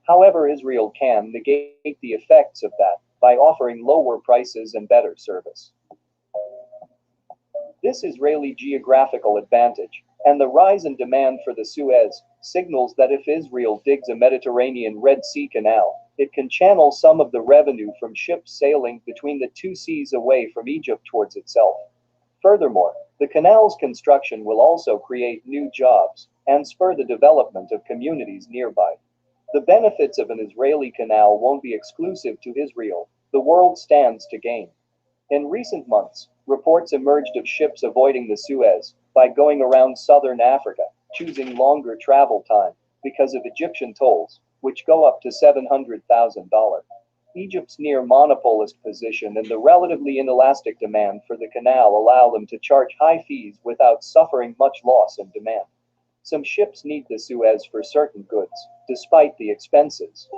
However, Israel can negate the effects of that by offering lower prices and better service. This Israeli geographical advantage, and the rise in demand for the Suez, signals that if Israel digs a Mediterranean Red Sea canal, it can channel some of the revenue from ships sailing between the two seas away from Egypt towards itself. Furthermore, the canal's construction will also create new jobs and spur the development of communities nearby. The benefits of an Israeli canal won't be exclusive to Israel. The world stands to gain. In recent months, reports emerged of ships avoiding the Suez by going around southern Africa, choosing longer travel time because of Egyptian tolls, which go up to $700,000. Egypt's near monopolist position and the relatively inelastic demand for the canal allow them to charge high fees without suffering much loss in demand. Some ships need the Suez for certain goods, despite the expenses.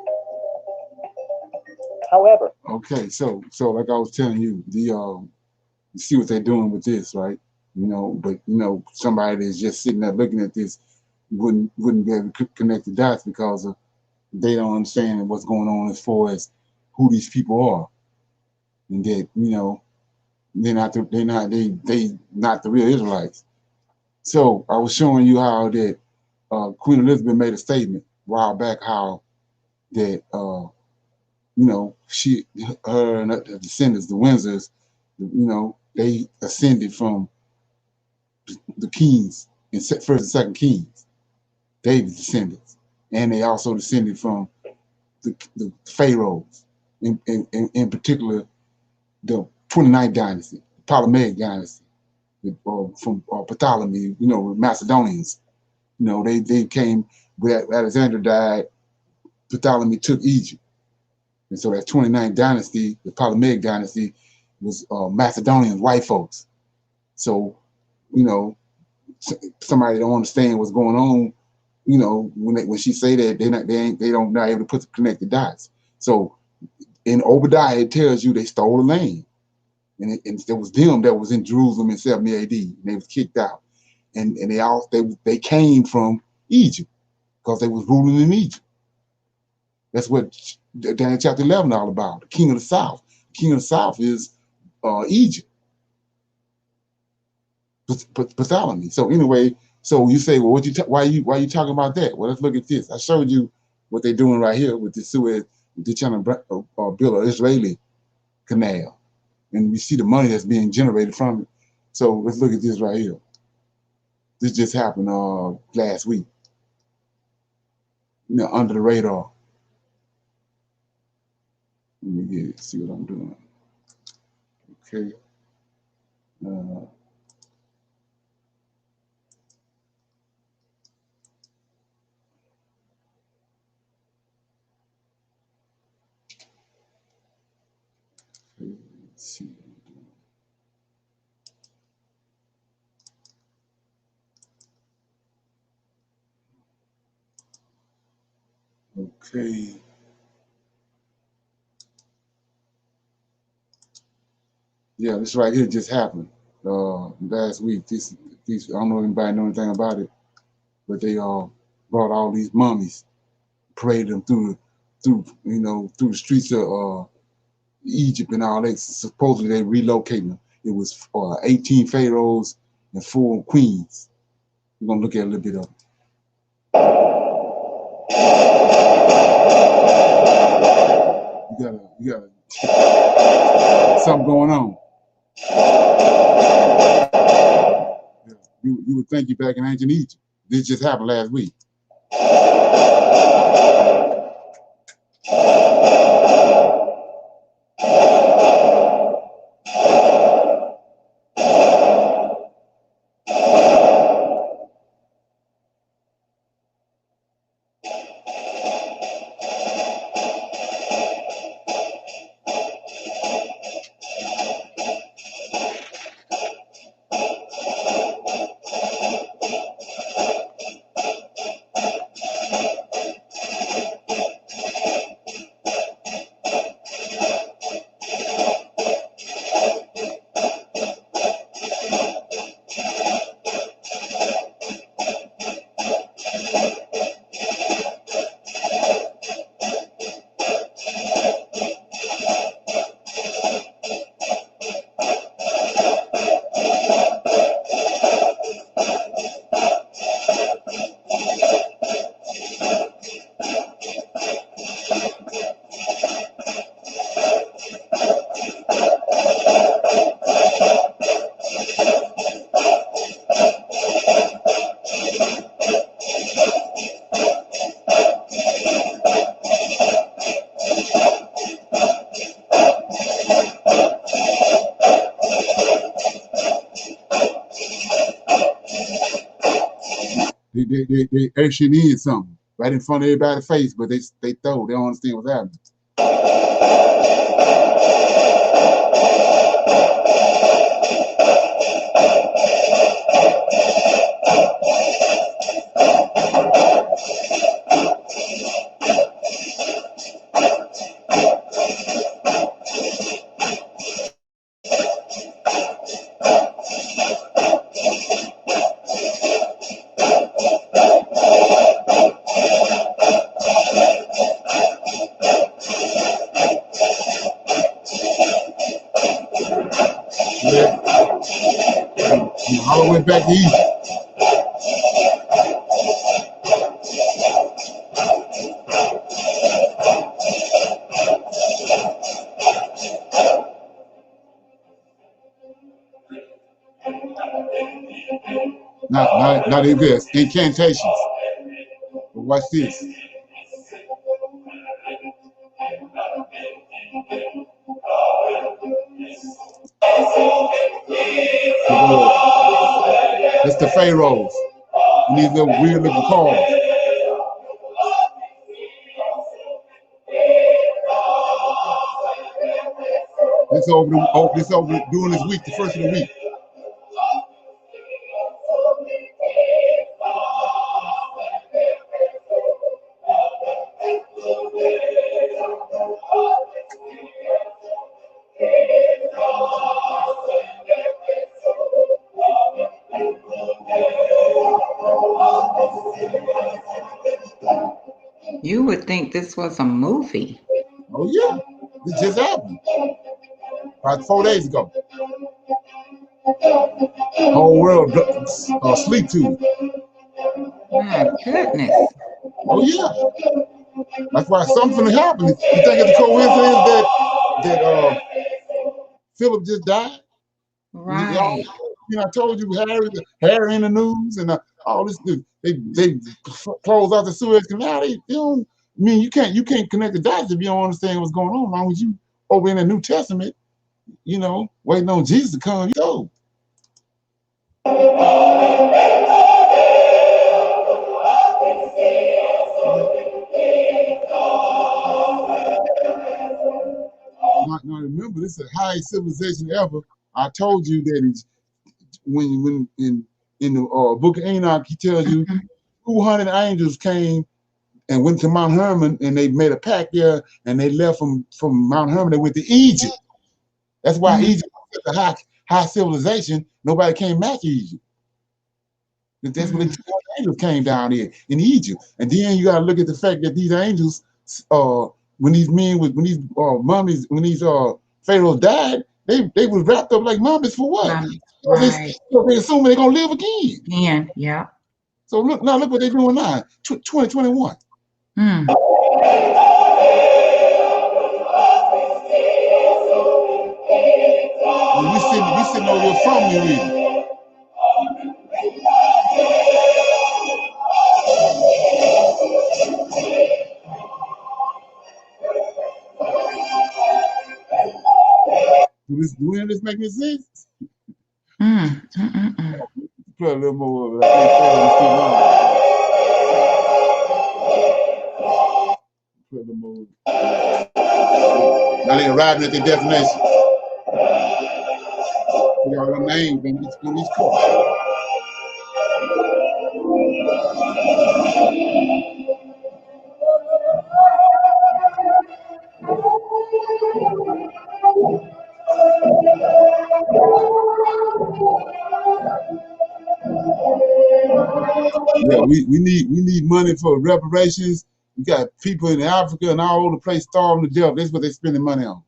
However, okay, so like I was telling you, you see what they're doing with this, right? But somebody that's just sitting there looking at this wouldn't be able to connect the dots because they don't understand what's going on as far as who these people are, and that they're not the real Israelites. So I was showing you how that Queen Elizabeth made a statement a while back, how that her and her descendants, the Windsors, they ascended from the kings in first and second kings, David's descendants, and they also descended from the pharaohs, in particular the 29th dynasty, the Ptolemaic dynasty, from Ptolemy, Macedonians. They came, when Alexander died, Ptolemy took Egypt. And so that 29th dynasty, the Ptolemaic dynasty, was Macedonians, white folks. So, somebody don't understand what's going on, when she say that, they don't not able to connect the dots. So in Obadiah, it tells you they stole the land. And it was them that was in Jerusalem in 70 AD. And they was kicked out. And they came from Egypt because they was ruling in Egypt. That's what Daniel chapter 11 all about. The king of the south. The king of the south is Egypt. Ptolemy. So anyway, so you say, well, why are you talking about that? Well, let's look at this. I showed you what they're doing right here with the Suez. They're trying to build an Israeli canal, and we see the money that's being generated from it. So let's look at this right here. This just happened last week. Under the radar. Let me get it. See what I'm doing. Okay. Let's see. Okay. Yeah, this right here just happened last week. These I don't know if anybody know anything about it, but they brought all these mummies, paraded them through through the streets of Egypt and all that. Supposedly they relocating them. It was 18 pharaohs and 4 queens. We're gonna look at a little bit of it. You got something going on. Yeah, you would think you're back in ancient Egypt. This just happened last week. They actually need something right in front of everybody's face, but they don't understand what's happening. All the way back to Egypt. Not even this. Incantations. But watch this. That's the pharaohs. And these little weird looking cars. This over during this week, the first of the week. You would think this was a movie. Oh yeah, this just happened. About 4 days ago. Whole world sleep to it. My goodness. Oh yeah. That's why something happened. You think it's a coincidence that Philip just died? Right. I told you Harry in the news and all this. They close out the Suez Canal. They don't. I mean, you can't connect the dots if you don't understand what's going on. As long as you over in the New Testament, waiting on Jesus to come. Now remember, this is the highest civilization ever. I told you that it's when in the book of Enoch, he tells you 200 angels came and went to Mount Hermon, and they made a pact there, and they left from Mount Hermon. They went to Egypt. That's why Egypt is such a high civilization. Nobody came match Egypt. That's when the 200 angels came down here in Egypt. And then you got to look at the fact that these angels, when these mummies, when these pharaohs died, they was wrapped up like mummies for what? Right. They assuming they're gonna live again. Yeah. So look what they're doing now. 2021. We sitting over your phone and reading. Do any of this make any sense? Play a little more of it. Play a little more. Now they arriving at their destination. We got a name in each car. Yeah, we need money for reparations. We got people in Africa and all over the place starving to death. That's what they're spending money on.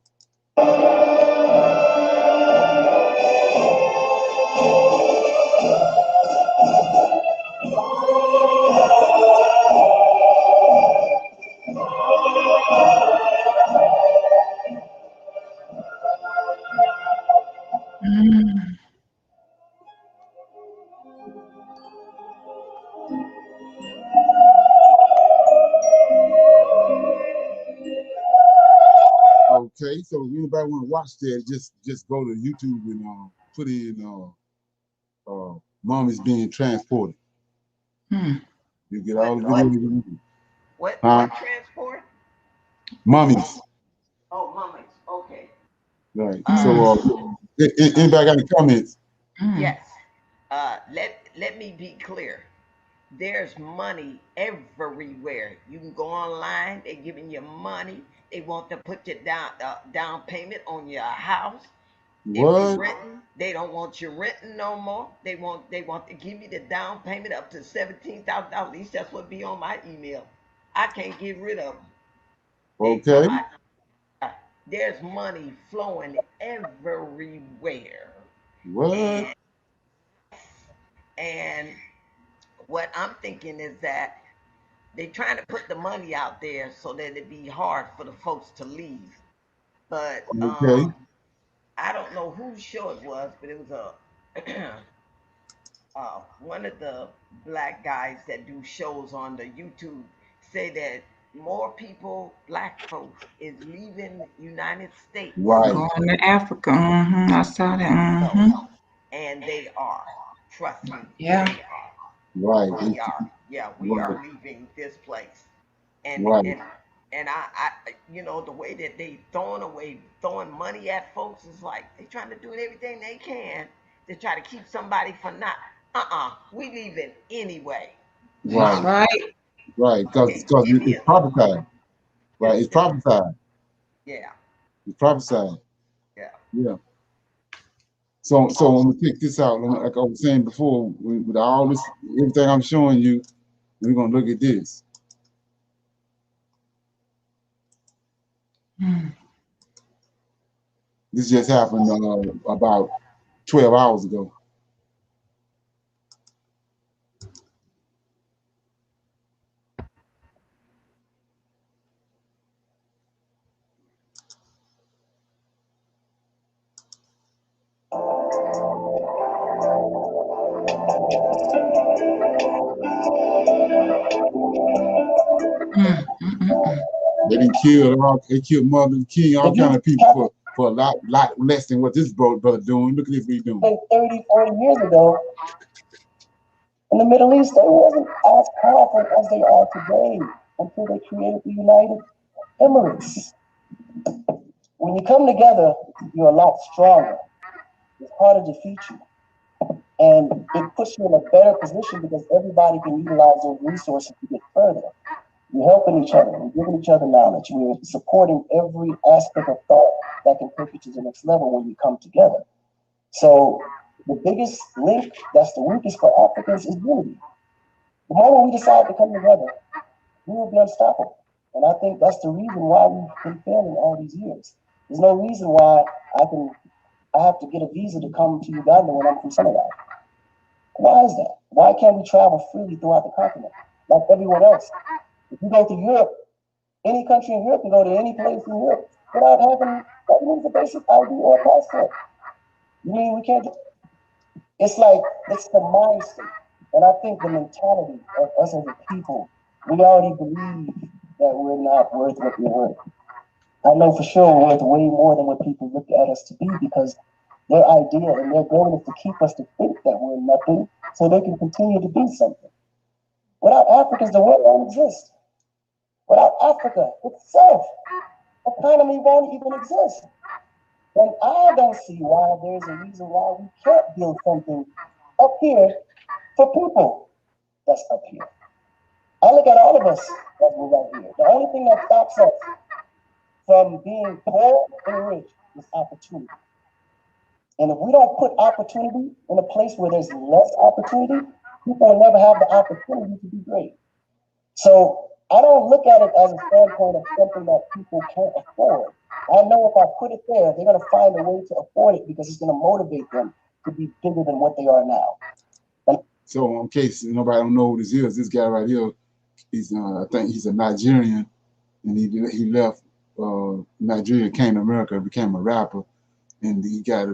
Okay, so if anybody want to watch that, just go to YouTube and put in mummies being transported. You get all the videos. What transport? Mummies. Oh, mummies. Okay. Right. So anybody got any comments? Yes. Let me be clear. There's money everywhere. You can go online. They're giving you money. They want to put your down payment on your house. What? If you're renting, they don't want you renting no more. They want to give you the down payment up to $17,000. At least that's what be on my email. I can't get rid of them. Okay. There's money flowing everywhere. What? And what I'm thinking is that they're trying to put the money out there so that it'd be hard for the folks to leave. But okay. I don't know whose show it was, but it was one of the black guys that do shows on the YouTube say that more people, black folks, is leaving the United States. Right. Going to Africa. I saw that. And they are. Trust me. Yeah. They are. Right. We are. Yeah, we are leaving this place. And and I the way that they throwing money at folks is like they trying to do everything they can to try to keep somebody from not. We leaving anyway. Right. Right. Because it's prophesied. Right. It's prophesied. Yeah. It's prophesied. Yeah. Yeah. So I'm gonna take this out. Like I was saying before, with all this, everything I'm showing you, we're gonna look at this. This just happened about 12 hours ago. They didn't kill Martin Luther King, all kind of people for a lot less than what this brother doing. Look at this, what he's doing. 30, 40 years ago, in the Middle East, they wasn't as powerful as they are today until they created the United Emirates. When you come together, you're a lot stronger. It's harder to defeat you. And it puts you in a better position because everybody can utilize those resources to get further. We're helping each other. We're giving each other knowledge. We're supporting every aspect of thought that can take you to the next level when you come together. So the biggest link that's the weakest for Africans is unity. The moment we decide to come together, we will be unstoppable. And I think that's the reason why we've been failing all these years. There's no reason why I have to get a visa to come to Uganda when I'm from Senegal. Why is that? Why can't we travel freely throughout the continent like everyone else? If you go to Europe, any country in Europe, you go to any place in Europe without having a basic ID or a passport. You mean we can't do it? It's like, it's the mindset. And I think the mentality of us as a people, we already believe that we're not worth what we're worth. I know for sure we're worth way more than what people look at us to be because their idea and their goal is to keep us to think that we're nothing so they can continue to be something. Without Africans, the world won't exist. Without Africa itself, economy won't even exist. And I don't see why there's a reason why we can't build something up here for people that's up here. I look at all of us that we're right here. The only thing that stops us from being poor and rich is opportunity. And if we don't put opportunity in a place where there's less opportunity, people will never have the opportunity to be great. So I don't look at it as a standpoint of something that people can't afford. I know if I put it there, they're going to find a way to afford it because it's going to motivate them to be bigger than what they are now. So in case nobody don't know who this is, this guy right here, he's I think he's a Nigerian, and he left Nigeria, came to America, became a rapper, and he got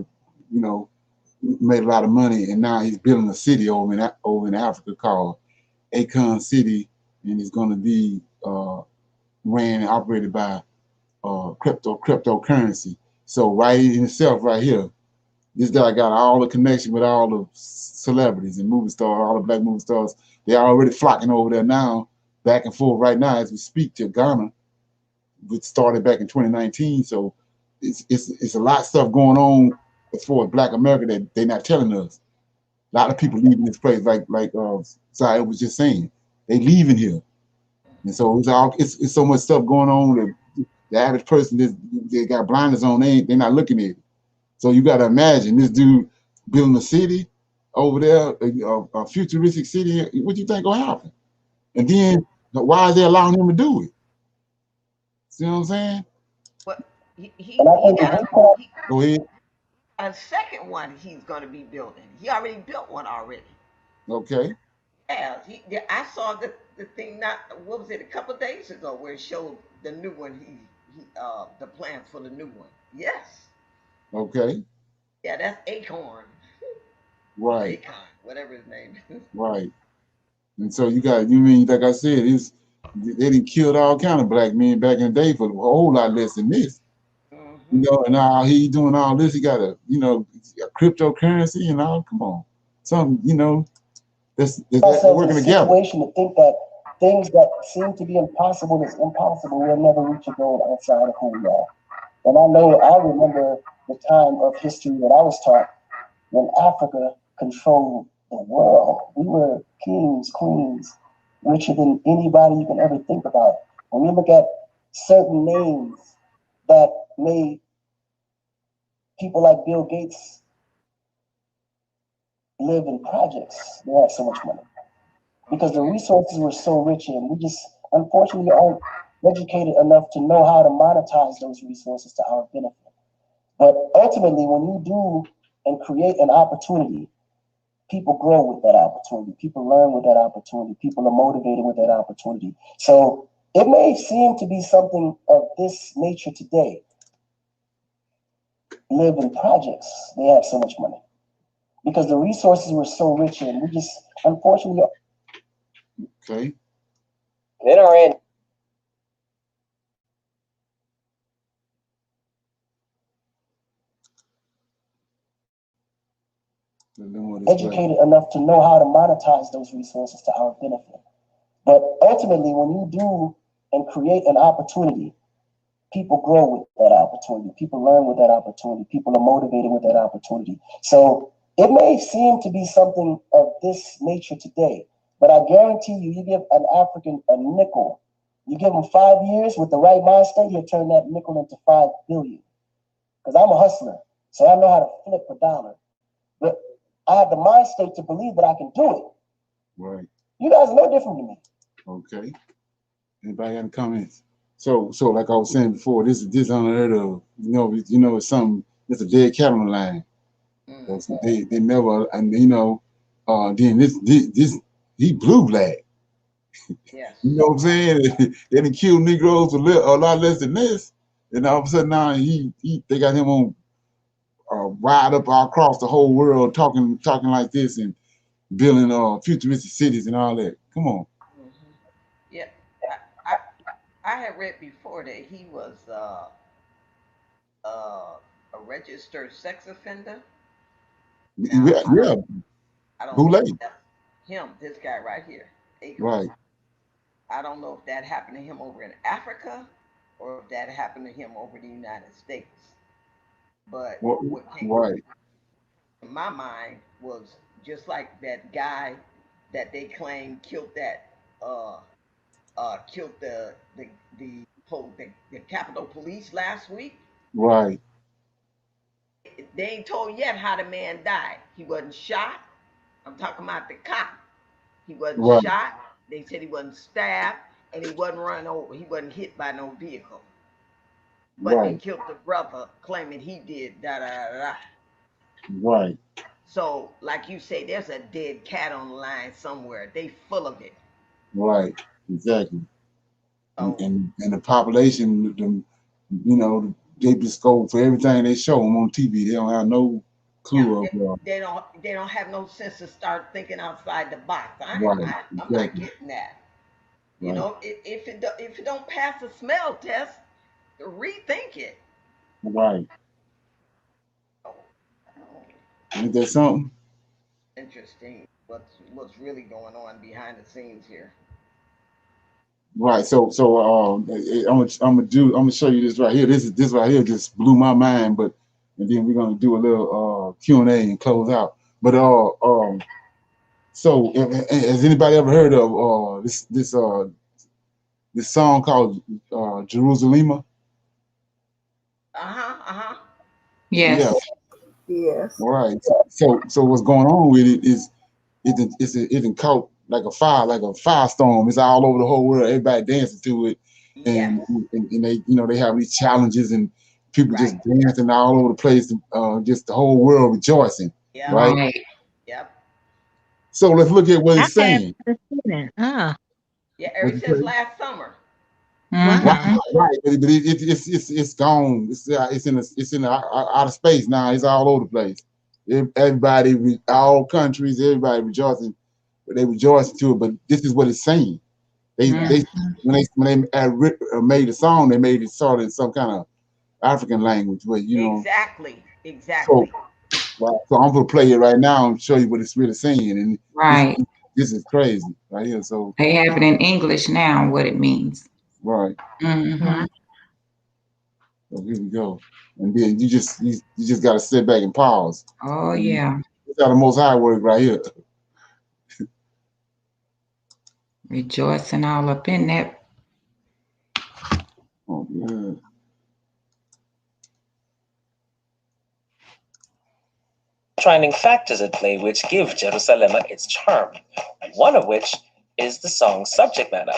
made a lot of money, and now he's building a city over in Africa called Akon City, and it's going to be ran and operated by cryptocurrency. So right in itself, right here, this guy got all the connection with all the celebrities and movie stars, all the black movie stars. They're already flocking over there now, back and forth right now as we speak to Ghana, which started back in 2019. So it's a lot of stuff going on as far as Black America that they're not telling us. A lot of people leaving this place, like Zaya was just saying, they leaving here, and so it's so much stuff going on that the average person they got blinders on, they're not looking at it. So you got to imagine this dude building a city over there, a futuristic city. What do you think gonna happen? And then why is they allowing him to do it? See what I'm saying? But he got Go ahead. a second one he's going to be building. He already built one already. Okay. Yeah, I saw the thing what was it, a couple of days ago where it showed the new one. The plans for the new one. Yes. Okay. Yeah, that's Acorn. Right. Akon, whatever his name is. Right. And so like I said, they done killed all kind of black men back in the day for a whole lot less than this. And now he doing all this. He got a cryptocurrency and all. Come on, that's working together. Situation to think that things that seem to be impossible is impossible. We'll never reach a goal outside of who we are. And I remember the time of history that I was taught when Africa controlled the world. We were kings, queens, richer than anybody you can ever think about. When you look at certain names that made people like Bill Gates live in projects, they had so much money because the resources were so rich, and we just unfortunately aren't educated enough to know how to monetize those resources to our benefit. But ultimately, when you do and create an opportunity, people grow with that opportunity. People learn with that opportunity. People are motivated with that opportunity. So it may seem to be something of this nature today. Live in projects. They have so much money because the resources were so rich, and we just unfortunately. Okay. NRN. educated enough to know how to monetize those resources to our benefit. But ultimately, when you do and create an opportunity, people grow with that opportunity. People learn with that opportunity. People are motivated with that opportunity. So it may seem to be something of this nature today, but I guarantee you, you give an African a nickel, you give him 5 years with the right mind state, he'll turn that nickel into 5 billion. Because I'm a hustler, so I know how to flip a dollar. But I have the mind state to believe that I can do it. Right. You guys are no different than me. Okay. Anybody got any comments? So like I was saying before, this unheard of. It's something. It's a dead cat on the line. They never, and then this he blue black. Yes. You know what I'm saying? They didn't kill Negroes a lot less than this, and all of a sudden now they got him on wide up all across the whole world talking like this and building futuristic cities and all that. Come on. Yeah, I had read before that he was a registered sex offender. Now, Yeah. I don't Boule. know if that's him, this guy right here. Akon. Right. I don't know if that happened to him over in Africa or if that happened to him over in the United States. But what came in my mind was just like that guy that they claim killed that killed the Capitol Police last week. Right. They ain't told yet how the man died. He wasn't shot. I'm talking about the cop. He wasn't shot. They said he wasn't stabbed, and he wasn't run over. He wasn't hit by no vehicle. But they killed the brother, claiming he did da da da da. Right. So, like you say, there's a dead cat on the line somewhere. They full of it. Right. Exactly. And the population, they just go for everything they show them on TV. They don't have no clue of. They don't have no sense to start thinking outside the box. I'm not getting that. You know, if it don't pass the smell test, rethink it. Right. Ain't that something? Interesting. What's really going on behind the scenes here? Right. So I'm gonna show you this right here. This right here just blew my mind. And then we're gonna do a little Q&A and close out. But so has anybody ever heard of this song called Jerusalem? Yes. Yes. All right. So what's going on with it is it caught like a firestorm. It's all over the whole world. Everybody dancing to it, and they have these challenges and people just dancing all over the place. Just the whole world rejoicing. Yeah. Right. Yep. So let's look at what it's saying. Yeah, ever since last summer. Right, but it's gone. It's in outer space now. It's all over the place. Everybody, all countries, everybody rejoicing. But they rejoicing to it. But this is what it's saying. When they made the song, they made it sort of in some kind of African language, where Exactly. So I'm gonna play it right now and show you what it's really saying. And this is crazy right here. So they have it in English now. What it means. Right. Mm-hmm. So here we go. And then you just got to sit back and pause. Oh yeah. It's how the Most High work right here. Rejoicing all up in that. Oh yeah. Defining factors at play which give Jerusalem its charm, one of which is the song's subject matter.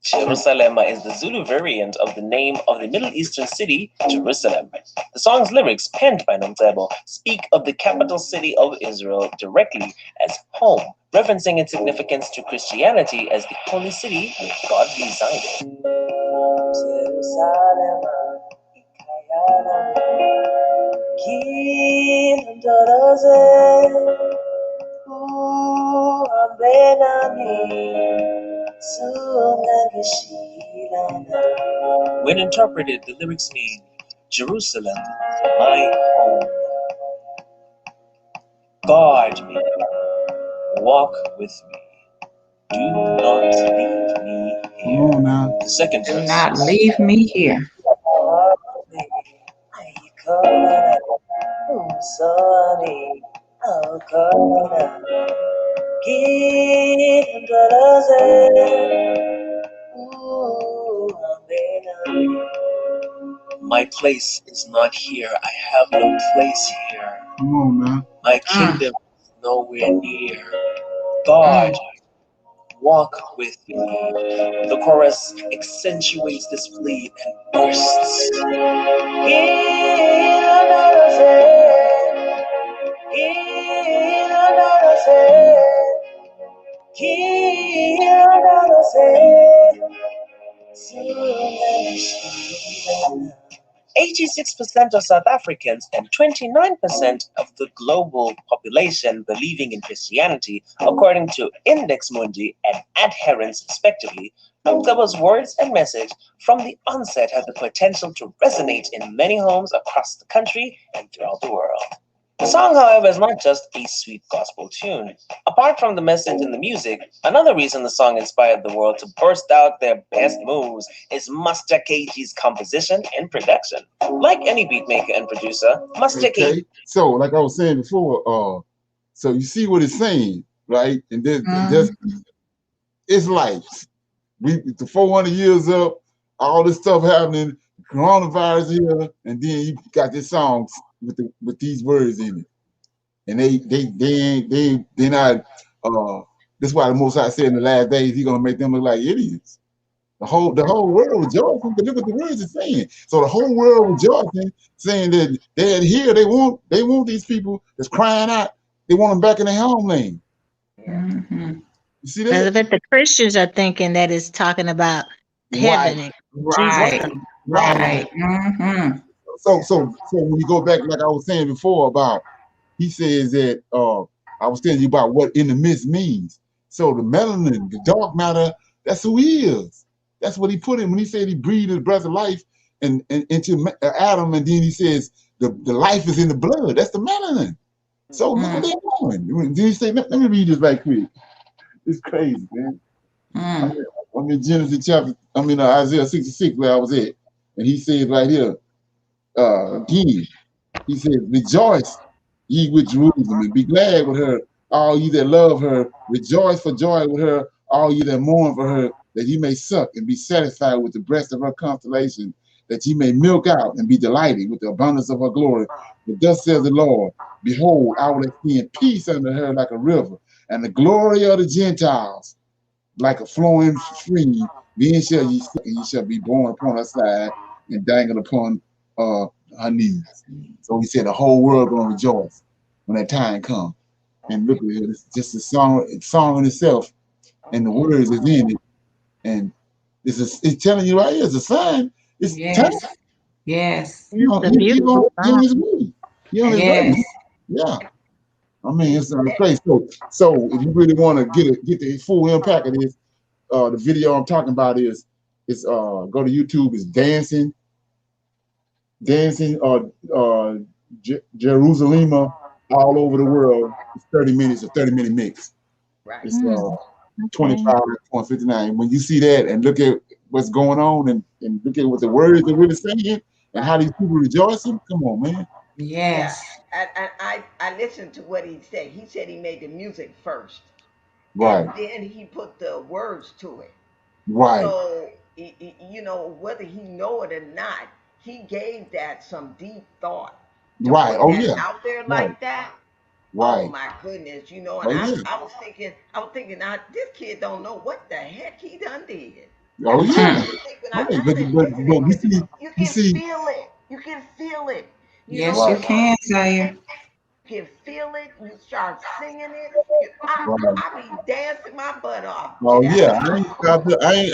Jerusalem is the Zulu variant of the name of the Middle Eastern city, Jerusalem. The song's lyrics, penned by Nomcebo, speak of the capital city of Israel directly as home, referencing its significance to Christianity as the holy city where God resided. When interpreted, the lyrics mean, Jerusalem, my home. guard me, walk with me. Do not leave me here. Come on now. The second Do verse. not leave me here. My place is not here. I have no place here. Come on now. My kingdom is nowhere near. God, walk with me. The chorus accentuates this plea and bursts. "86% of South Africans and 29% of the global population believing in Christianity, according to Index Mundi and Adherents respectively, Mngcobo's words and message from the onset had the potential to resonate in many homes across the country and throughout the world. The song, however, is not just a sweet gospel tune. Apart from the message in the music, another reason the song inspired the world to burst out their best moves is Master KG's composition and production. Like any beatmaker and producer, Master KG... So, like I was saying before, so you see what it's saying, right? And then it's life. The 400 years up, all this stuff happening, coronavirus here, and then you got this song with these words in it, and they not. That's why the Most High said in the last days He's gonna make them look like idiots. The whole world rejoicing, but look what the words are saying. So the whole world rejoicing, saying that they adhere. They want these people that's crying out. They want them back in their homeland. You see that? But the Christians are thinking that it's talking about heaven. Right. So when you go back, like I was saying before about, he says that I was telling you about what in the midst means. So the melanin, the dark matter, that's who he is. That's what he put in when he said he breathed his breath of life and into Adam, and then he says the life is in the blood. That's the melanin. So look what they're doing. Then he say, let me read this right quick. It's crazy, man. I'm in Genesis chapter, Isaiah 66 where I was at, and he says right here. Again, he says, rejoice ye with Jerusalem and be glad with her, all ye that love her. Rejoice for joy with her, all ye that mourn for her, that ye may suck and be satisfied with the breast of her constellation, that ye may milk out and be delighted with the abundance of her glory. But thus says the Lord, behold, I will extend peace unto her like a river, and the glory of the Gentiles like a flowing stream. Then shall ye suck, and ye shall be borne upon her side and dangled upon her knees. So he said the whole world gonna rejoice when that time comes. And look at it, it's just a song in itself, and the words is in it, and it's telling you right here, it's a sign. It's time. Yes. You know, he on his way. He on his way. Yeah. I mean, it's crazy. So if you really want to get the full impact of this, the video I'm talking about is go to YouTube. It's dancing Jerusalem all over the world. It's 30 minutes, a 30-minute mix. Right. It's 25.59. When you see that and look at what's going on and look at what the words are really saying and how these people rejoicing, come on, man. Yes. I listened to what he said. He said he made the music first. Right. And then he put the words to it. Right. So, you know, whether he know it or not, he gave that some deep thought. Right. Oh, yeah. Out there like that. Right. Oh my goodness, you know, and I was thinking, now this kid don't know what the heck he done did. Oh yeah. But you can feel it. You can feel it. Yes, you can, Zaire. You can feel it. You start singing it. I be dancing my butt off. Oh yeah,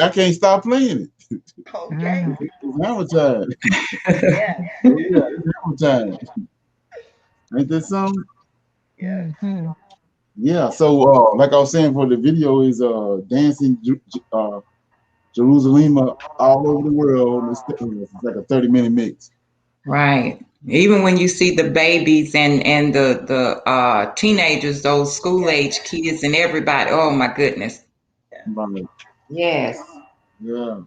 I can't stop playing it. Okay. It's hammer time. Yeah. It's hammer time. Ain't that something? Yeah. Yeah. So like I was saying, for the video is dancing Jerusalem all over the world. It's like a 30-minute mix. Right. Even when you see the babies and the teenagers, those school age kids and everybody, oh my goodness. Right. Yes. Yeah.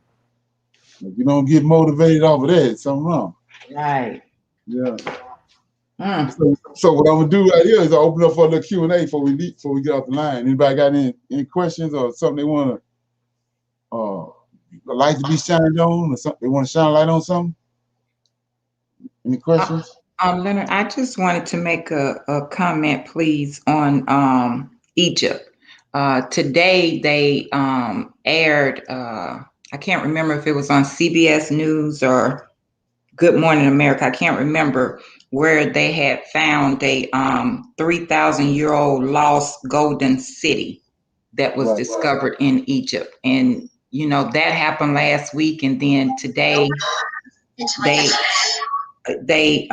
If you don't get motivated off of that, something wrong. Right. Yeah. So what I'm gonna do right here is I open up for a little Q&A before we get off the line. Anybody got any questions or something they want to a light to be shined on, or something they want to shine a light on something? Any questions? Leonard, I just wanted to make a comment, please, on Egypt. Today they aired, I can't remember if it was on CBS News or Good Morning America, I can't remember, where they had found a 3,000-year-old lost golden city that was discovered in Egypt. And, you know, that happened last week. And then today they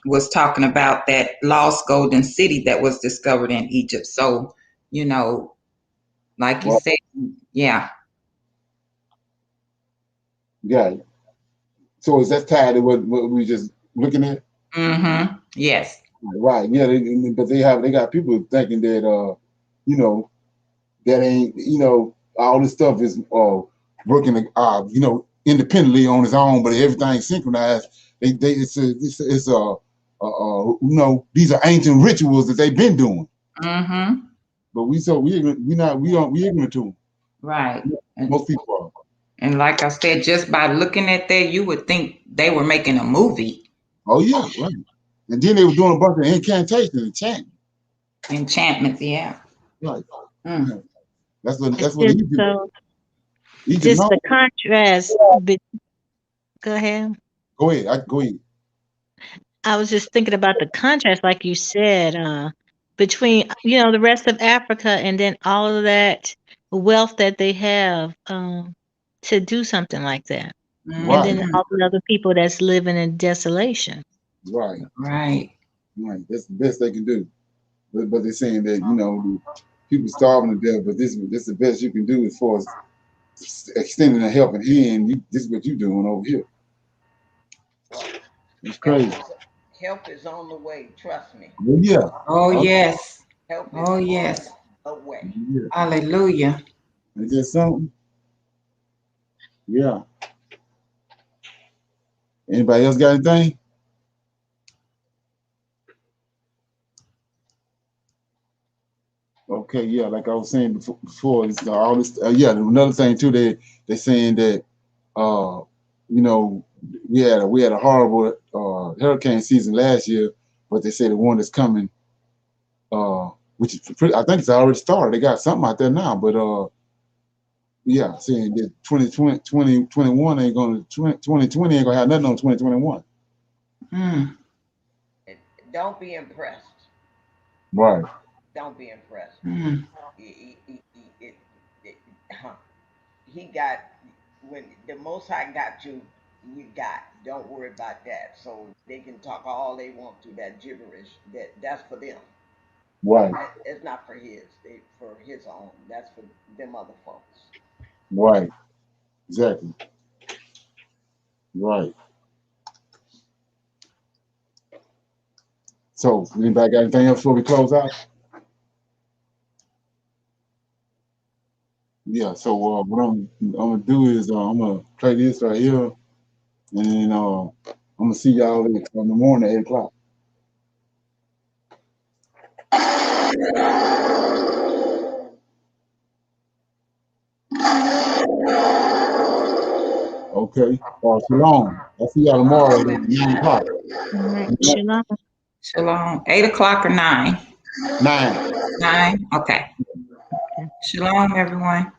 was talking about that lost golden city that was discovered in Egypt. So, you know, like you said, yeah. Yeah. So is that tied to what we just looking at? Mm-hmm. Yes. Right. Yeah. But they got people thinking that you know, that ain't, you know, all this stuff is working you know, independently on its own, but everything's synchronized. It's you know, these are ancient rituals that they've been doing. Mm-hmm. But we ignorant to them. Right. Most people are. And like I said, just by looking at that, you would think they were making a movie. Oh yeah, right. And then they were doing a bunch of incantations, enchantments, yeah. Right. Mm. That's what Egypt just the contrast. Go ahead. Go ahead. Go ahead. I was just thinking about the contrast, like you said, between, you know, the rest of Africa and then all of that wealth that they have to do something like that. Right. And then all the other people that's living in desolation. Right. Right. Right. That's the best they can do. But they're saying that, you know, people starving to death, but this is the best you can do as far as extending a helping hand. This is what you're doing over here. It's crazy. Help is on the way, trust me. Oh, yeah. Oh, yes. Help is oh, yes. on the way. Yeah. Hallelujah. Is there something? Yeah. Anybody else got anything? Okay, yeah, like I was saying before, it's all this. Yeah, another thing too, they're saying that, you know, we had a horrible hurricane season last year, but they say the one that's coming, which is I think it's already started. They got something out there now, but yeah, saying that 2021 ain't gonna 2020 ain't gonna have nothing on 2021. Don't be impressed. Right. Don't be impressed. Mm. He got, when the Most High got you, you got. Don't worry about that. So they can talk all they want to, that gibberish. That's for them. Right. It's not for his. For his own. That's for them other folks. Right. Exactly. Right. So, anybody got anything else before we close out? Yeah, so what I'm gonna do is I'm gonna play this right here, and then I'm gonna see y'all in the morning at 8 o'clock. Okay. Shalom. I'll see y'all tomorrow at 9 o'clock. Shalom. Shalom. 8 o'clock or 9? 9. 9. Okay. Shalom, everyone.